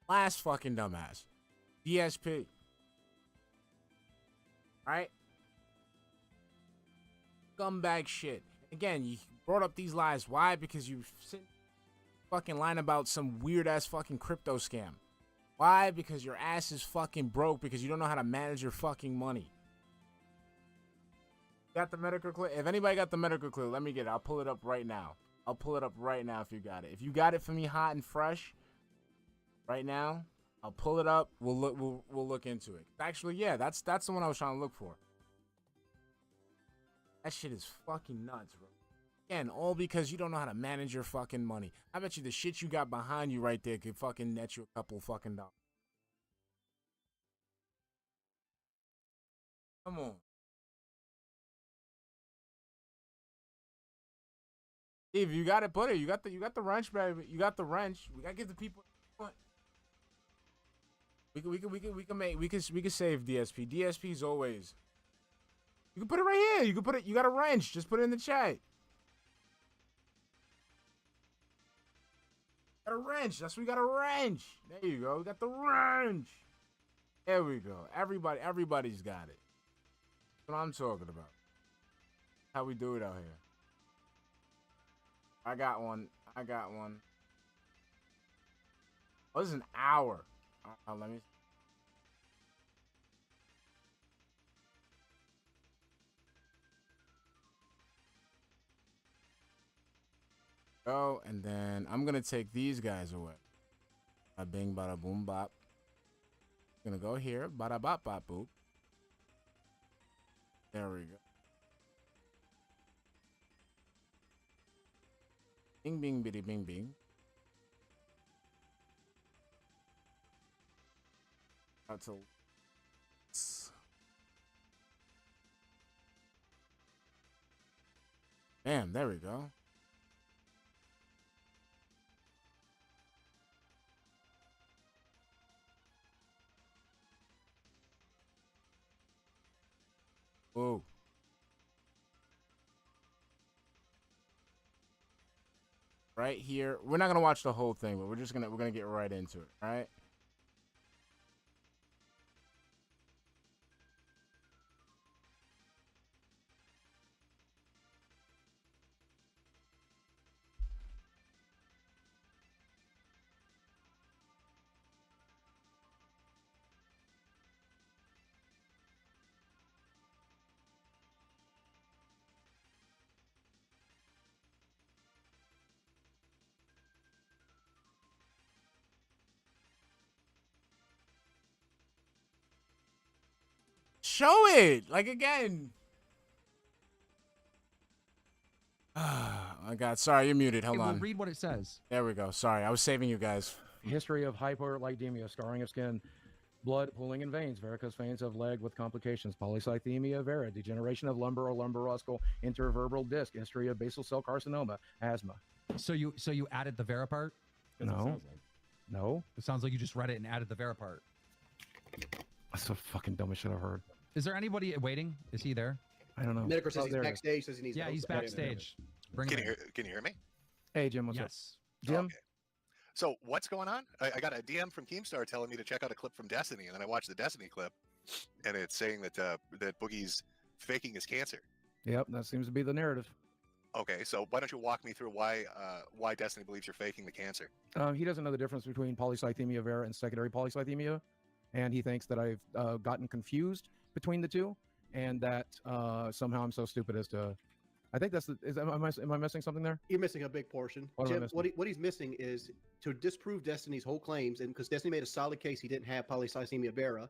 Last fucking dumbass. DSP. Right? Scumbag shit. Again, you brought up these lies. Why? Because you fucking lying about some weird ass fucking crypto scam. Why? Because your ass is fucking broke because you don't know how to manage your fucking money. Got the medical clip? If anybody got the medical clip, let me get it. I'll pull it up right now. I'll pull it up right now if you got it. If you got it for me hot and fresh right now, I'll pull it up. We'll look into it. Actually, yeah, that's the one I was trying to look for. That shit is fucking nuts, bro. Again, all because you don't know how to manage your fucking money. I bet you the shit you got behind you right there could fucking net you a couple fucking dollars. Come on. Steve, you got it, put it. You got the wrench, baby. You got the wrench. We gotta give the people. We can save DSP. DSP is always. You can put it right here. You can put it. You got a wrench. Just put it in the chat. Got a wrench. That's what we got, a wrench. There you go. We got the wrench. There we go. Everybody's got it. That's what I'm talking about. How we do it out here. I got one. Oh, this is an hour. Let me. Go, and then I'm gonna take these guys away. Bada bing, bada boom, bop. Gonna go here, bada bop, bop, boop. There we go. Bing, bing, bitty, bing, bing. Out to. Bam, there we go. Whoa. Right here. We're not gonna watch the whole thing, but we're gonna get right into it, all right? show it. Like, again. Oh, my God. Sorry, you're muted. Hold We'll on. read what it says. There we go. Sorry, I was saving you guys. History of hyperlipidemia, scarring of skin, blood pooling in veins, varicose veins of leg with complications, polycythemia vera, degeneration of lumbar or lumbaroscal intervertebral disc, history of basal cell carcinoma, asthma. So you added the Vera part? No. No. It sounds like you just read it and added the Vera part. That's the fucking dumbest shit I've heard. Is there anybody waiting? Is he there? I don't know. Medical says Oh, he's there it is. backstage. Says he needs. Yeah, to he's host- backstage. Bring Can him you in. hear, can you hear me? Hey, Jim, what's up? Yes. Jim? Okay. So what's going on? I got a DM from Keemstar telling me to check out a clip from Destiny, and then I watched the Destiny clip, and it's saying that that Boogie's faking his cancer. Yep, that seems to be the narrative. Okay, so why don't you walk me through why Destiny believes you're faking the cancer? He doesn't know the difference between polycythemia vera and secondary polycythemia, and he thinks that I've gotten confused between the two, and that somehow I'm so stupid as to. I think that's the. Am I missing something there? You're missing a big portion. What am I Jim, missing? what he's missing is to disprove Destiny's whole claims, and because Destiny made a solid case he didn't have polycythemia vera,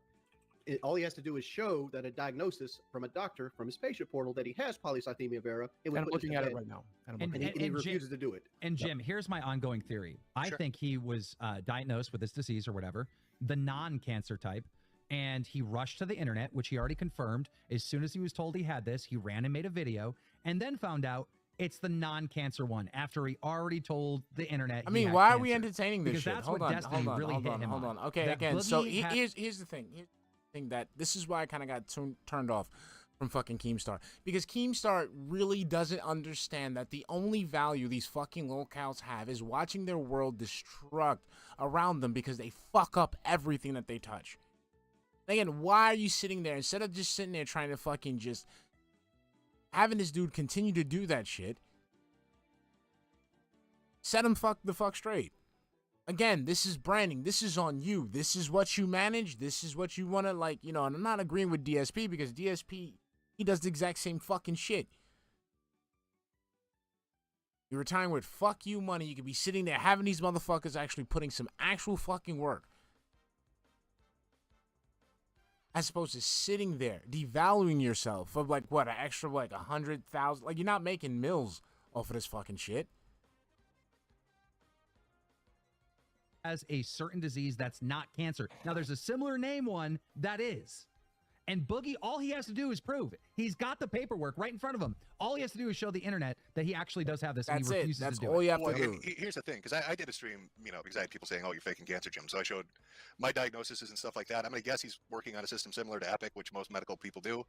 all he has to do is show that a diagnosis from a doctor from his patient portal that he has polycythemia vera. It would And I'm put looking to at it bed. right now. And he refuses to do it. And Jim, here's my ongoing theory. I Sure. think he was diagnosed with this disease or whatever, the non-cancer type, and he rushed to the internet, which he already confirmed. As soon as he was told he had this, he ran and made a video, and then found out it's the non-cancer one after he already told the internet. I he mean, had why are cancer. we entertaining this Because shit? that's Hold what on, Destiny hold on, really hold hit on, him hold on. Okay, That again, so Boogie had- here's the thing. Here's the thing that this is why I kind of got turned off from fucking Keemstar, because Keemstar really doesn't understand that the only value these fucking lolcows have is watching their world destruct around them because they fuck up everything that they touch. Again, why are you sitting there instead of just sitting there trying to fucking just having this dude continue to do that shit? Set him the fuck straight. Again, this is branding. This is on you. This is what you manage. This is what you want to, like, you know, and I'm not agreeing with DSP because DSP, he does the exact same fucking shit. You're retiring with fuck you money. You could be sitting there having these motherfuckers actually putting some actual fucking work. As opposed to sitting there, devaluing yourself of like, what, an extra like 100,000. Like, you're not making mills off of this fucking shit. Has a certain disease that's not cancer. Now, there's a similar name one that is. And Boogie, all he has to do is prove it. He's got the paperwork right in front of him. All he has to do is show the internet that he actually does have this, and he refuses That's to do all it. you have to Well, do. Here's the thing, because I did a stream, you know, because I had people saying, "Oh, you're faking cancer, Jim." So I showed my diagnoses and stuff like that. I'm gonna guess he's working on a system similar to Epic, which most medical people do.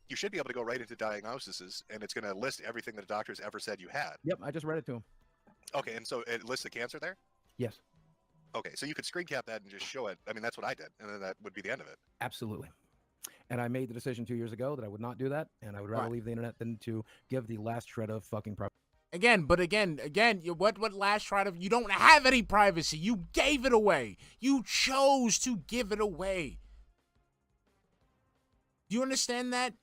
You should be able to go right into diagnoses, and it's gonna list everything that a doctor's ever said you had. Yep, I just read it to him. Okay, and so it lists the cancer there. Yes, Okay, so you could screen cap that and just show it. I mean, that's what I did, and then that would be the end of it. absolutely. And I made the decision 2 years ago that I would not do that, and I would rather Right. leave the internet than to give the last shred of fucking privacy. Again, what last try to, you don't have any privacy. You gave it away. You chose to give it away. Do you understand that?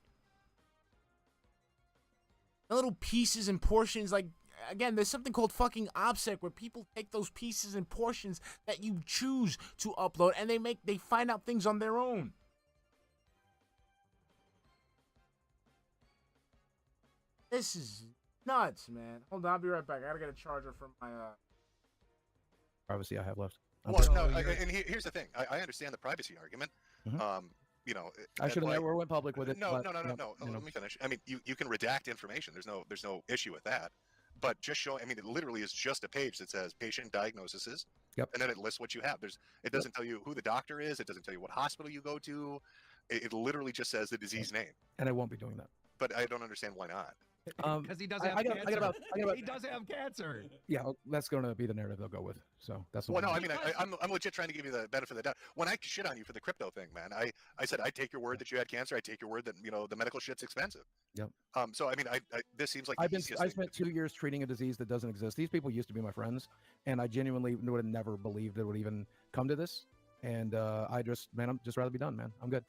The little pieces and portions, like, again, there's something called fucking OPSEC where people take those pieces and portions that you choose to upload and they find out things on their own. This is nuts, man. Hold on, I'll be right back. I gotta get a charger from my Privacy I have left. Well, no, and here's the thing. I understand the privacy argument. You know, I should have that's why- never went public with it. No, but, no, no, no, yep, no. you know. Let me finish. I mean, you can redact information. There's no issue with that. But just showing, I mean, it literally is just a page that says patient diagnoses. Yep. And then it lists what you have. It doesn't tell you who the doctor is. It doesn't tell you what hospital you go to. It literally just says the disease name. And I won't be doing that. But I don't understand why not. Because he doesn't have cancer. He doesn't have cancer. Yeah, that's going to be the narrative they'll go with. So that's the Well, no, one. I mean, I'm legit trying to give you the benefit of the doubt. When I shit on you for the crypto thing, man, I said I take your word that you had cancer. I take your word that, you know, the medical shit's expensive. Yep. So I mean, this seems like I the easiest thing spent 2 years treating a disease that doesn't exist. These people used to be my friends, and I genuinely would have never believed it would even come to this. And I'm just rather be done, man. I'm good.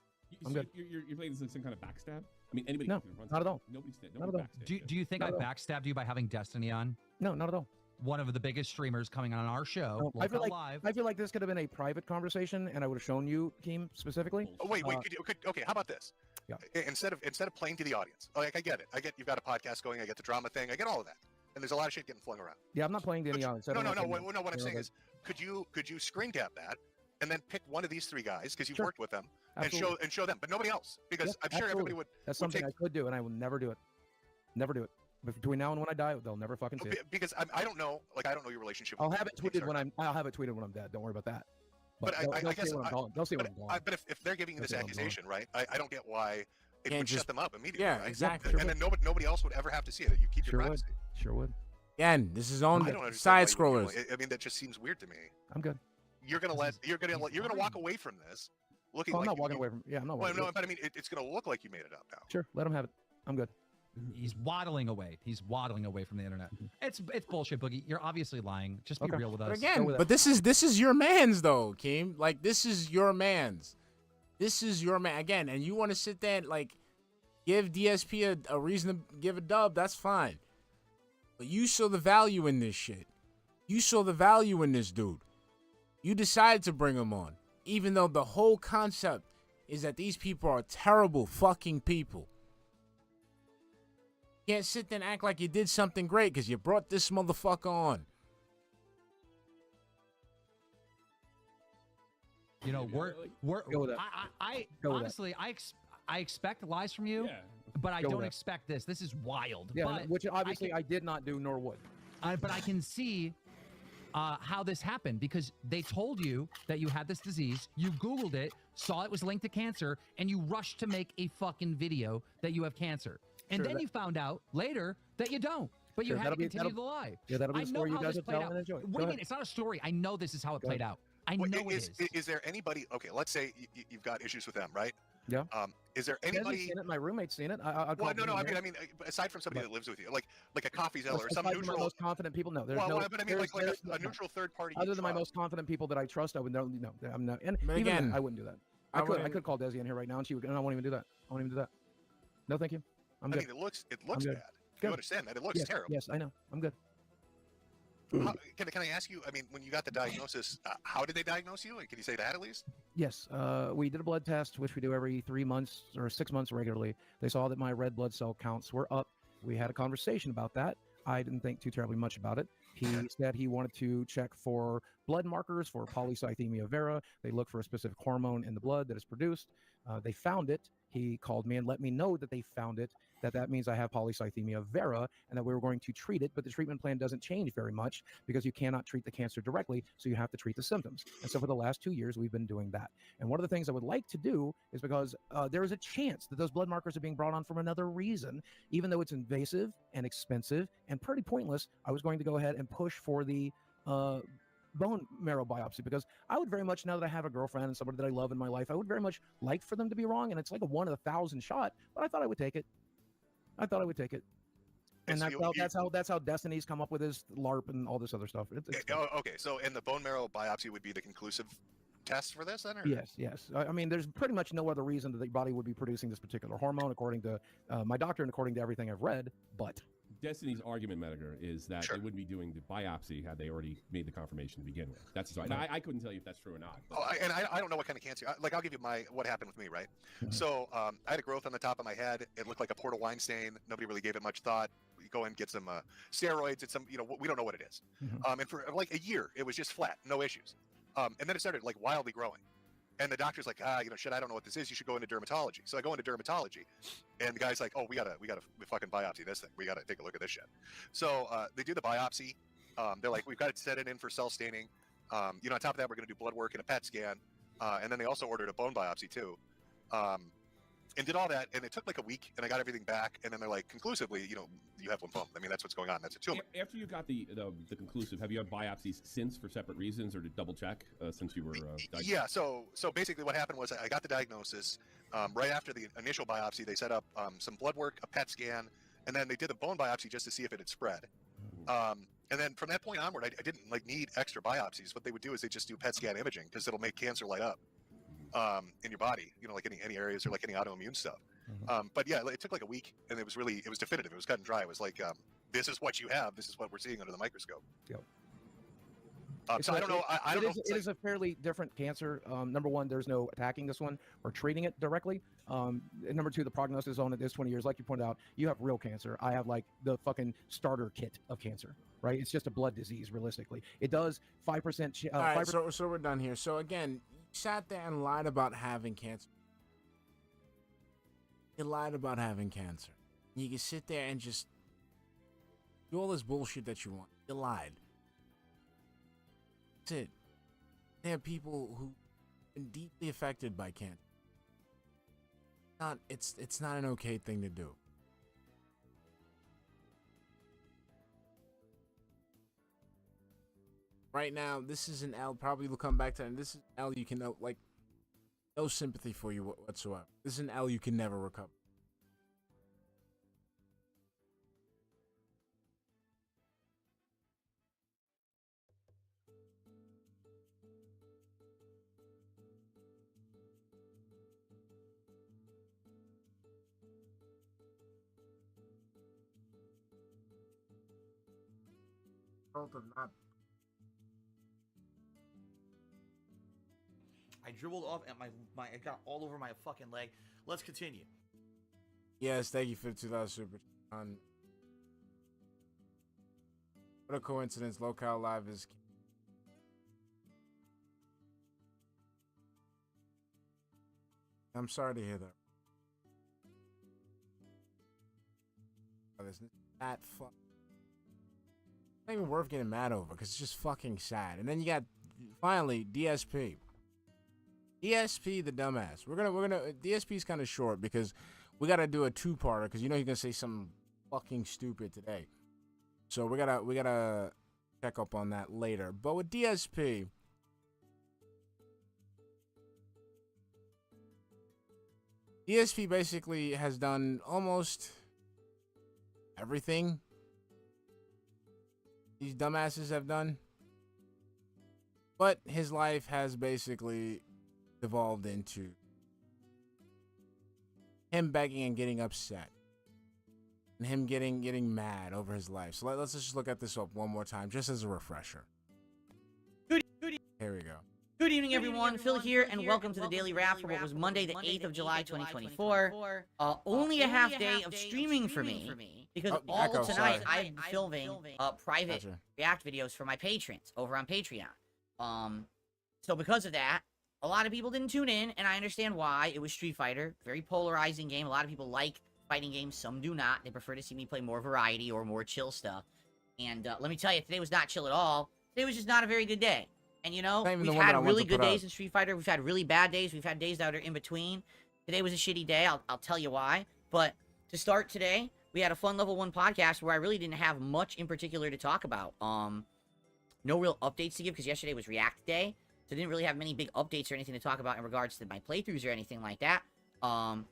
I'm good. You're playing this in some kind of backstab? I mean, anybody No, can run not at all. Nobody's Not at all. Do you think Not I at all. backstabbed you by having Destiny on? No, not at all. one of the biggest streamers coming on our show. I feel Lolcow like Live. this could have been a private conversation, and I would have shown you, Keem, specifically. Oh wait, okay. How about this? Yeah. Instead of playing to the audience, like I get it. I get you've got a podcast going. I get the drama thing. I get all of that. And there's a lot of shit getting flung around. Yeah, I'm not playing to any audience. No. What I'm saying is, could you screen cap that and then pick one of these three guys because you've worked with them Absolutely. and show them, but nobody else because I'm sure everybody would. That's something I could do, and I will never do it. Never do it. But between now and when I die, they'll never fucking see it. Because I don't know, I don't know your relationship. I'll have it tweeted when I'm dead. Don't worry about that. But they'll I guess see when I'm gone. They'll see when I'm gone. But if they're giving you this They'll see when I'm gone. accusation, right? I don't get why it Can't would just- shut them up immediately. Yeah, right? exactly. And then nobody else would ever have to see it. You keep your privacy. Sure would. Again, this is on I don't the understand side why you would, scrollers. I mean, that just seems weird to me. I'm good. You're gonna walk away from this looking Oh, I'm like not walking away from. Yeah, I'm not. Well, walking no, away. but I mean, it's gonna look like you made it up now. Sure, let him have it. I'm good. He's waddling away. He's waddling away from the internet. It's bullshit, Boogie. You're obviously lying. Just be real with us. But again, but this is your man's though, Keem. Like this is your man's. This is your man again, and you want to sit there and like give DSP a reason to give a dub. That's fine. But you saw the value in this shit. You saw the value in this dude. You decided to bring him on, even though the whole concept is that these people are terrible fucking people. You can't sit there and act like you did something great because you brought this motherfucker on. You know, we're Go with that. I Go with that. honestly, I expect lies from you, but I Go with don't that. expect this. This is wild. Yeah, but which obviously I did not do nor would. But I can see how this happened because they told you that you had this disease. You Googled it, saw it was linked to cancer, and you rushed to make a fucking video that you have cancer. And Sure, then that- you found out later that you don't. But you Sure, had to that'll be- continue that'll- the lie. yeah, that'll be I the know story you how guys this will played tell out. and enjoy. What do Go you mean? ahead. It's not a story. I know this is how it played out. I Wait, know it is. Is there anybody? Okay, let's say you've got issues with them, right? Yeah. Is there He hasn't anybody? seen it. My roommate's seen it. Well, no. I mean, aside from somebody that lives with you, like a coffee zeller or some Aside from my neutral. most confident people, no. There's Well, no. but I mean, like there's- a neutral third party. Other than my most confident people that I trust, I would no. I'm not. And But even then, again, I wouldn't do that. I I could wouldn't- call Desi in here right now, and she would. And I won't even do that. I won't even do that. No, thank you. I'm I good. mean, it looks I'm bad. good. You Good. understand that? It looks Yes, terrible. Yes, I know. I'm good. Can I ask you? I mean, when you got the diagnosis, how did they diagnose you? Can you say that at least? Yes, we did a blood test, which we do every 3 months or 6 months regularly. They saw that my red blood cell counts were up. We had a conversation about that. I didn't think too terribly much about it. He said he wanted to check for blood markers for polycythemia vera. They look for a specific hormone in the blood that is produced. They found it. He called me and let me know that they found it, that means I have polycythemia vera and that we were going to treat it, but the treatment plan doesn't change very much because you cannot treat the cancer directly, so you have to treat the symptoms. And so for the last 2 years, we've been doing that. And one of the things I would like to do is because there is a chance that those blood markers are being brought on for another reason, even though it's invasive and expensive and pretty pointless, I was going to go ahead and push for the bone marrow biopsy because I would very much, now that I have a girlfriend and somebody that I love in my life, I would very much like for them to be wrong, and it's like a 1 in 1,000 shot, but I thought I would take it. And that's how Destiny's come up with his LARP and all this other stuff. Okay, so and the bone marrow biopsy would be the conclusive test for this, then? Or? Yes. I mean, there's pretty much no other reason that the body would be producing this particular hormone, according to my doctor and according to everything I've read. But Destiny's argument, Medicare, is that they wouldn't be doing the biopsy had they already made the confirmation to begin with. That's right. Now, I couldn't tell you if that's true or not. Oh, I don't know what kind of cancer. Like, I'll give you what happened with me, right? So I had a growth on the top of my head. It looked like a portal wine stain. Nobody really gave it much thought. You go and get some steroids. It's some, we don't know what it is. And for like a year, it was just flat, no issues. And then it started like wildly growing. And the doctor's like, shit, I don't know what this is. You should go into dermatology. So I go into dermatology, and the guy's like, oh, we gotta fucking biopsy this thing. We gotta take a look at this shit. So they do the biopsy. They're like, we've got to set it in for cell staining. On top of that, we're gonna do blood work and a PET scan. And then they also ordered a bone biopsy too. And did all that, and it took like a week, and I got everything back, and then they're like, conclusively, you have lymphoma. I mean, that's what's going on. That's a tumor. After you got the conclusive, have you had biopsies since for separate reasons, or to double check since you were diagnosed? Yeah. So basically, what happened was I got the diagnosis. Right after the initial biopsy, they set up some blood work, a PET scan, and then they did the bone biopsy just to see if it had spread. And then from that point onward, I didn't need extra biopsies. What they would do is they just do PET scan imaging because it'll make cancer light up. In your body, like any areas or like any autoimmune stuff. But yeah, it took like a week, and it was definitive. It was cut and dry. It was like this is what you have. This is what we're seeing under the microscope. Yep. So I don't know. I don't know. It is a fairly different cancer. Number one, there's no attacking this one or treating it directly. And number two, the prognosis on it is 20 years. Like you pointed out, you have real cancer. I have like the fucking starter kit of cancer, right? It's just a blood disease, realistically. It does 5%. All right, so we're done here. So again, you sat there and lied about having cancer. You lied about having cancer. You can sit there and just do all this bullshit that you want. You lied. That's it. There are people who've been deeply affected by cancer. It's not an okay thing to do. Right now, this is an L. Probably we'll come back to it. And this is an L you can like no sympathy for you whatsoever. This is an L you can never recover. Of not. I dribbled off and my it got all over my fucking leg. Let's continue. Yes, thank you for the 2,000 super. What a coincidence! Lolcow Live is. I'm sorry to hear that. That fuck. Not even worth getting mad over because it's just fucking sad. And then you got finally DSP. DSP the dumbass. We're gonna DSP's kind of short because we gotta do a two-parter because you know he's gonna say something fucking stupid today. So we gotta check up on that later. But with DSP, DSP basically has done almost everything these dumbasses have done, but his life has basically devolved into him begging and getting upset and him getting mad over his life. So let's just look at this up one more time just as a refresher. Here we go. Good evening, everyone. Phil here, and welcome to the Daily Wrap for what was Monday, the 8th of July, 2024. Only a half day of streaming for me, because all of tonight I've been filming private React videos for my patrons over on Patreon. So because of that, a lot of people didn't tune in, and I understand why. It was Street Fighter, very polarizing game. A lot of people like fighting games, some do not. They prefer to see me play more variety or more chill stuff. And let me tell you, today was not chill at all. Today was just not a very good day. And you know, we've had really good days in Street Fighter. We've had really bad days. We've had days that are in between. Today was a shitty day. I'll tell you why. But to start today, we had a fun level 1 podcast where I really didn't have much in particular to talk about. No real updates to give because yesterday was React Day. So I didn't really have many big updates or anything to talk about in regards to my playthroughs or anything like that. And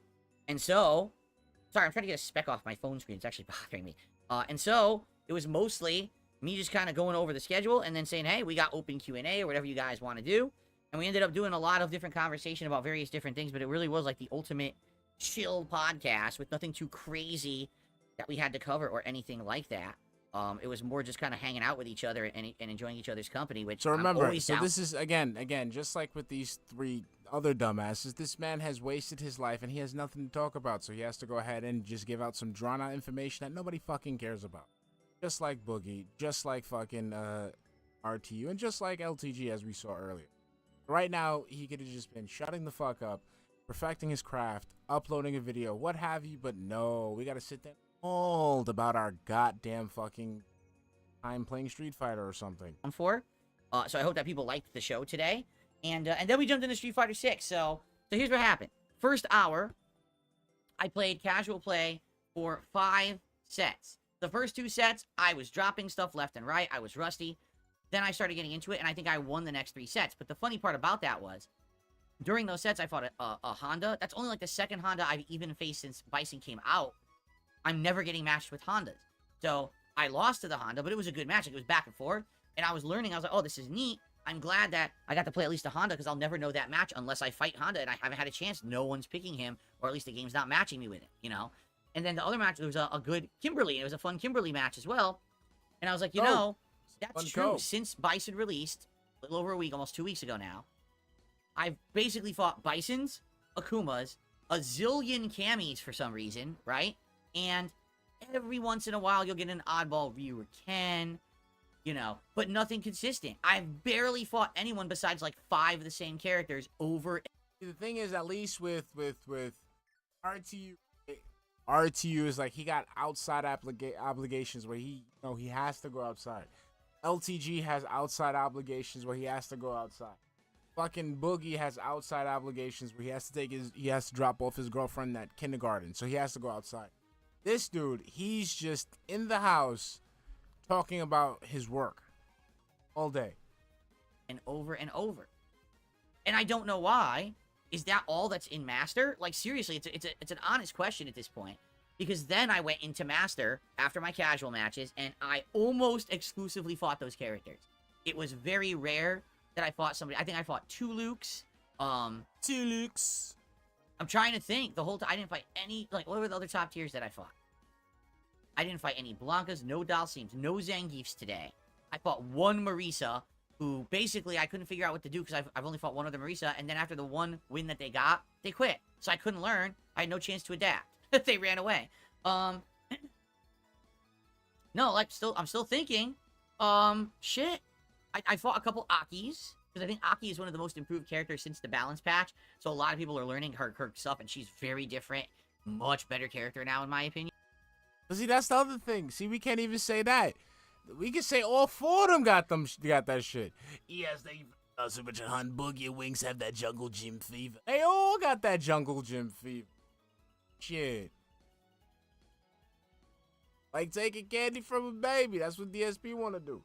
so, sorry, I'm trying to get a speck off my phone screen. It's actually bothering me. And so, it was mostly me just kind of going over the schedule and then saying, hey, we got open Q&A or whatever you guys want to do. And we ended up doing a lot of different conversation about various different things, but it really was like the ultimate chill podcast with nothing too crazy that we had to cover or anything like that. It was more just kind of hanging out with each other and enjoying each other's company, which so remember, so this is, again, just like with these 3 other dumbasses, this man has wasted his life and he has nothing to talk about, so he has to go ahead and just give out some drawn-out information that nobody fucking cares about. Just like Boogie, just like fucking RTU, and just like LTG as we saw earlier. Right now, he could have just been shutting the fuck up, perfecting his craft, uploading a video, what have you, but no, we gotta sit there old about our goddamn fucking time playing Street Fighter or something. So I hope that people liked the show today. And then we jumped into Street Fighter 6. So here's what happened. First hour, I played casual play for 5 sets. The first 2 sets, I was dropping stuff left and right. I was rusty. Then I started getting into it, and I think I won the next 3 sets. But the funny part about that was, during those sets, I fought a Honda. That's only like the second Honda I've even faced since Bison came out. I'm never getting matched with Hondas. So I lost to the Honda, but it was a good match. It was back and forth, and I was learning. I was like, oh, this is neat. I'm glad that I got to play at least a Honda because I'll never know that match unless I fight Honda, and I haven't had a chance. No one's picking him, or at least the game's not matching me with it, you know? And then the other match, there was a good Kimberly. And it was a fun Kimberly match as well. And I was like, you Oh, know, that's fun true. co. Since Bison released, a little over a week, almost 2 weeks ago now, I've basically fought Bisons, Akumas, a zillion Camis for some reason, right? And every once in a while, you'll get an oddball Ryu or Ken, you know, but nothing consistent. I've barely fought anyone besides like 5 of the same characters over. The thing is, at least with RTU, RTU is like he got outside obligations where he has to go outside. LTG has outside obligations where he has to go outside. Fucking Boogie has outside obligations where he has to drop off his girlfriend at kindergarten, so he has to go outside. This dude, he's just in the house talking about his work all day. And over and over. And I don't know why. Is that all that's in Master? Like, seriously, it's an honest question at this point. Because then I went into Master after my casual matches, and I almost exclusively fought those characters. It was very rare that I fought somebody. I think I fought 2 Lukes. 2 Lukes. I'm trying to think. The whole time, I didn't fight any, like, what were the other top tiers that I fought? I didn't fight any Blancas, no Dalsims, no Zangiefs today. I fought 1 Marisa, who basically I couldn't figure out what to do because I've only fought 1 other Marisa, and then after the 1 win that they got, they quit. So I couldn't learn. I had no chance to adapt. They ran away. No, like, I'm still thinking. Shit. I fought a couple Akis, because I think Aki is one of the most improved characters since the balance patch, so a lot of people are learning her stuff, and she's very different. Much better character now, in my opinion. But see, that's the other thing. See, we can't even say that. We can say all 4 of them got that shit. Yes, they Super Chat Hunt, Boogie and Wings have that jungle gym fever. They all got that jungle gym fever. Shit. Like taking candy from a baby. That's what DSP want to do.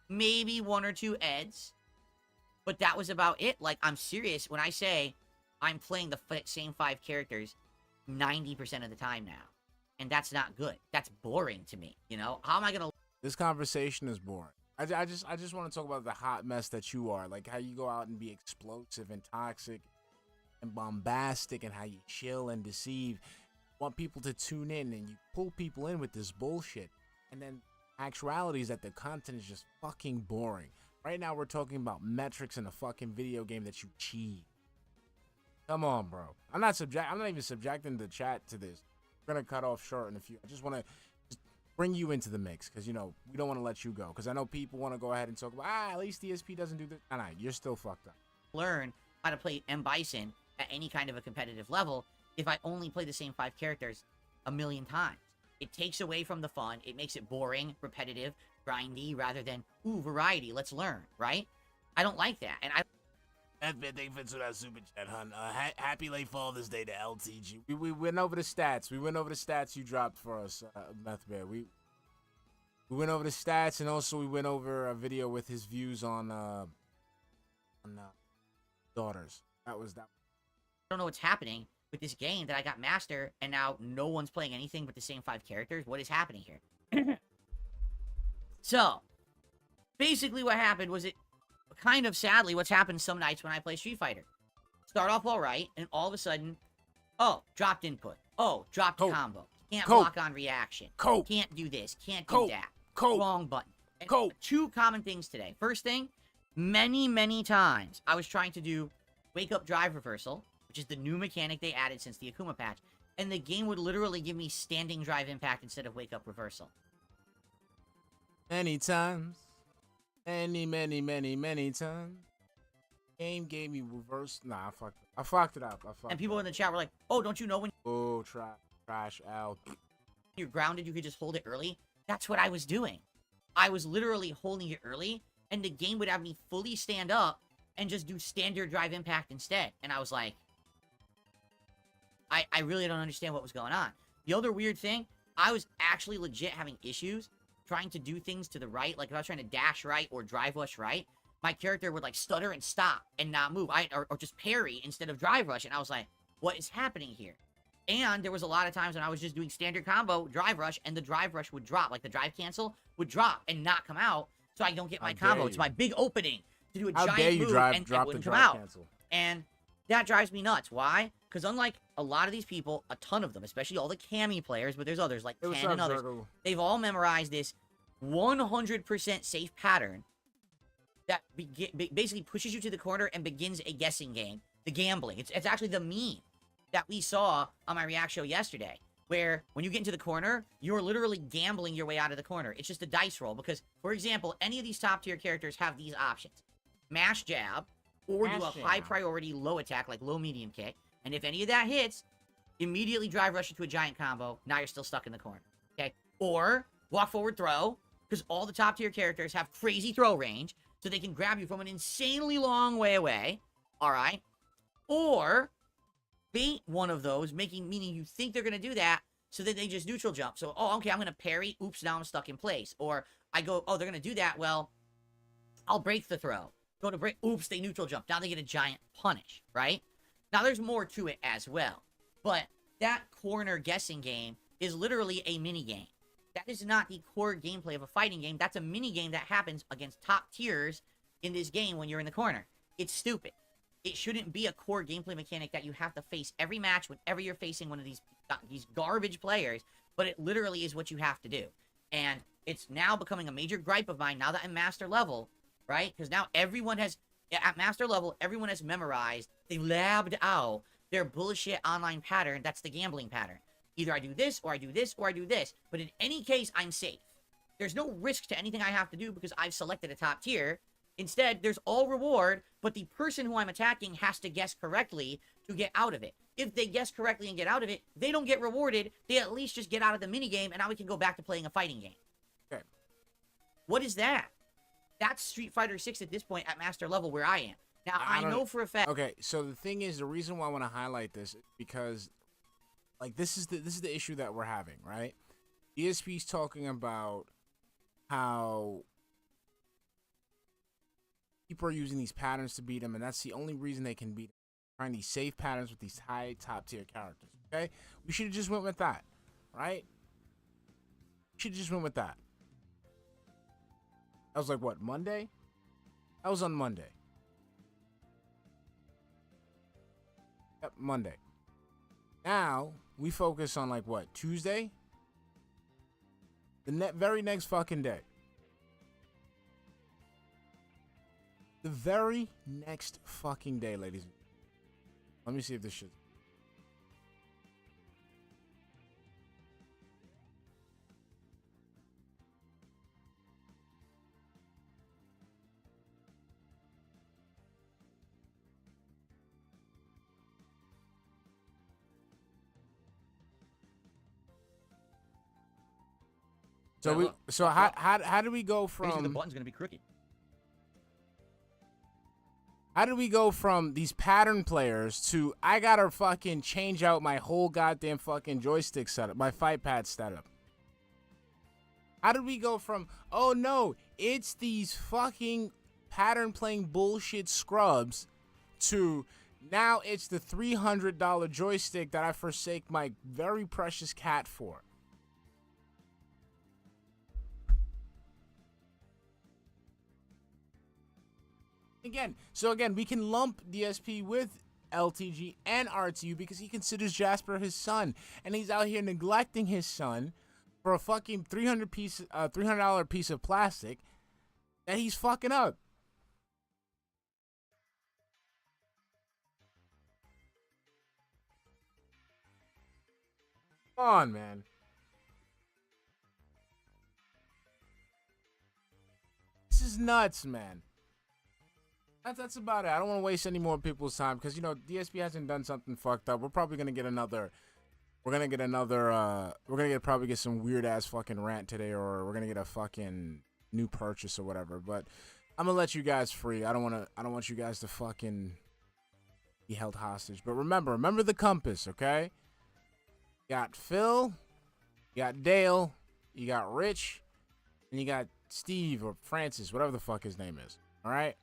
Maybe 1 or 2 Eds. But that was about it. Like, I'm serious when I say I'm playing the same 5 characters 90% of the time now. And that's not good. That's boring to me, you know? How am I gonna... This conversation is boring. I just want to talk about the hot mess that you are. Like, how you go out and be explosive and toxic and bombastic, and how you chill and deceive. Want people to tune in, and you pull people in with this bullshit. And then actuality is that the content is just fucking boring. Right now we're talking about metrics in a fucking video game that you cheat. Come on, bro. I'm not even subjecting the chat to this. We're gonna cut off short in a few. I just want to bring you into the mix, because, you know, we don't want to let you go, because I know people want to go ahead and talk about, at least DSP doesn't do this. Nah, you're still fucked up. Learn how to play M. Bison at any kind of a competitive level if I only play the same 5 characters a million times. It takes away from the fun. It makes it boring, repetitive, grindy, rather than, ooh, variety, let's learn, right? I don't like that. And Thank you for that Super Chat Hunt. Happy late Father's Day to LTG. We went over the stats. We went over the stats you dropped for us, Meth Bear. We went over the stats, and also we went over a video with his views on daughters. That was that. I don't know what's happening with this game that I got Master, and now no one's playing anything but the same 5 characters. What is happening here? So, basically what happened was kind of sadly what's happened some nights when I play Street Fighter. Start off alright, and all of a sudden, oh, dropped input. Oh, dropped combo. Can't block on reaction. Can't do this. Can't do that. Wrong button. And 2 common things today. First thing, many times I was trying to do wake up drive reversal, which is the new mechanic they added since the Akuma patch, and the game would literally give me standing drive impact instead of wake up reversal. Many times. Many times. Game gave me reverse. Nah, I fucked it up. And people in the chat were like, oh, don't you know when trash out. You're grounded, you could just hold it early? That's what I was doing. I was literally holding it early, and the game would have me fully stand up and just do standard drive impact instead. And I was like, I really don't understand what was going on. The other weird thing, I was actually legit having issues trying to do things to the right. Like, if I was trying to dash right or drive rush right, my character would, like, stutter and stop and not move. Or just parry instead of drive rush. And I was like, what is happening here? And there was a lot of times when I was just doing standard combo, drive rush, and the drive rush would drop. Like, the drive cancel would drop and not come out, so I don't get my combo. It's my big opening to do a giant move, and it wouldn't come out. And that drives me nuts. Why? Because unlike a lot of these people, a ton of them, especially all the Cammy players, but there's others like Hey, what's Ken and up, others, Zergo? they've all memorized this 100% safe pattern that basically pushes you to the corner and begins a guessing game, the gambling. It's actually the meme that we saw on my React show yesterday, where when you get into the corner, you're literally gambling your way out of the corner. It's just a dice roll because, for example, any of these top tier characters have these options. Mash jab, or do a high priority low attack like low medium kick, and if any of that hits, immediately drive rush into a giant combo. Now you're still stuck in the corner, okay? Or walk forward throw, because all the top tier characters have crazy throw range, so they can grab you from an insanely long way away, all right? Or bait one of those, meaning you think they're going to do that, so that they just neutral jump. So, oh, okay, I'm going to parry. Oops, now I'm stuck in place. Or I go, oh, they're going to do that. Well, I'll break the throw. Go to break. Oops, they neutral jump. Now they get a giant punish, right? Now, there's more to it as well. But that corner guessing game is literally a mini game. That is not the core gameplay of a fighting game. That's a mini game that happens against top tiers in this game when you're in the corner. It's stupid. It shouldn't be a core gameplay mechanic that you have to face every match whenever you're facing one of these garbage players, but it literally is what you have to do. And it's now becoming a major gripe of mine now that I'm master level, right? Because now everyone has, at master level, everyone has memorized, they've labbed out their bullshit online pattern. That's the gambling pattern. Either I do this, or I do this, or I do this. But in any case, I'm safe. There's no risk to anything I have to do because I've selected a top tier. Instead, there's all reward, but the person who I'm attacking has to guess correctly to get out of it. If they guess correctly and get out of it, they don't get rewarded. They at least just get out of the minigame, and now we can go back to playing a fighting game. Okay. What is that? That's Street Fighter 6 at this point at master level where I am. Now, I know for a fact... Okay, so the thing is, the reason why I want to highlight this is because, like, this is the issue that we're having, right? DSP's talking about how people are using these patterns to beat them, and that's the only reason they can beat them. Trying these safe patterns with these high top tier characters. Okay, we should have just went with that, right? Should have just went with that. That was like what, Monday? That was on Monday. Yep, Monday. Now we focus on like what, Tuesday? The very next fucking day. The very next fucking day, ladies. Let me see if this shit. So how do we go from? Basically, the button's gonna be crooked. How do we go from these pattern players to I gotta fucking change out my whole goddamn fucking joystick setup, my fight pad setup? How did we go from, oh no, it's these fucking pattern playing bullshit scrubs, to now it's the $300 joystick that I forsake my very precious cat for? Again, we can lump DSP with LTG and RTU because he considers Jasper his son, and he's out here neglecting his son for a fucking $300 piece of plastic that he's fucking up. Come on, man. This is nuts, man. That's about it. I don't want to waste any more people's time because, you know, DSP hasn't done something fucked up. We're probably gonna get another. We're gonna probably get some weird ass fucking rant today, or we're gonna get a fucking new purchase or whatever. But I'm gonna let you guys free. I don't want you guys to fucking be held hostage. But remember the compass, okay? You got Phil, you got Dale, you got Rich, and you got Steve or Francis, whatever the fuck his name is. All right.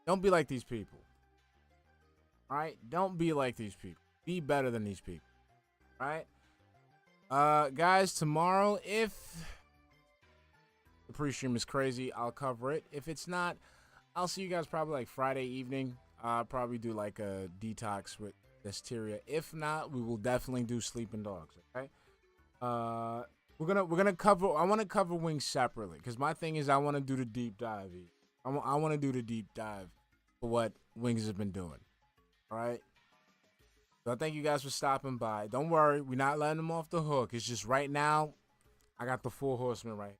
Don't be like these people. All right? Don't be like these people. Be better than these people. All right? Guys, tomorrow, if the pre-stream is crazy, I'll cover it. If it's not, I'll see you guys probably like Friday evening. I'll probably do like a detox with Desteria. If not, we will definitely do Sleeping Dogs. Okay. We're gonna cover. I want to cover Wings separately because my thing is I want to do the deep dive. I want to do the deep dive for what Wings has been doing. All right. So I thank you guys for stopping by. Don't worry, we're not letting them off the hook. It's just right now, I got the 4 horsemen right.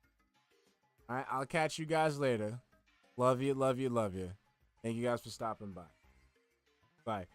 All right. I'll catch you guys later. Love you, love you, love you. Thank you guys for stopping by. Bye.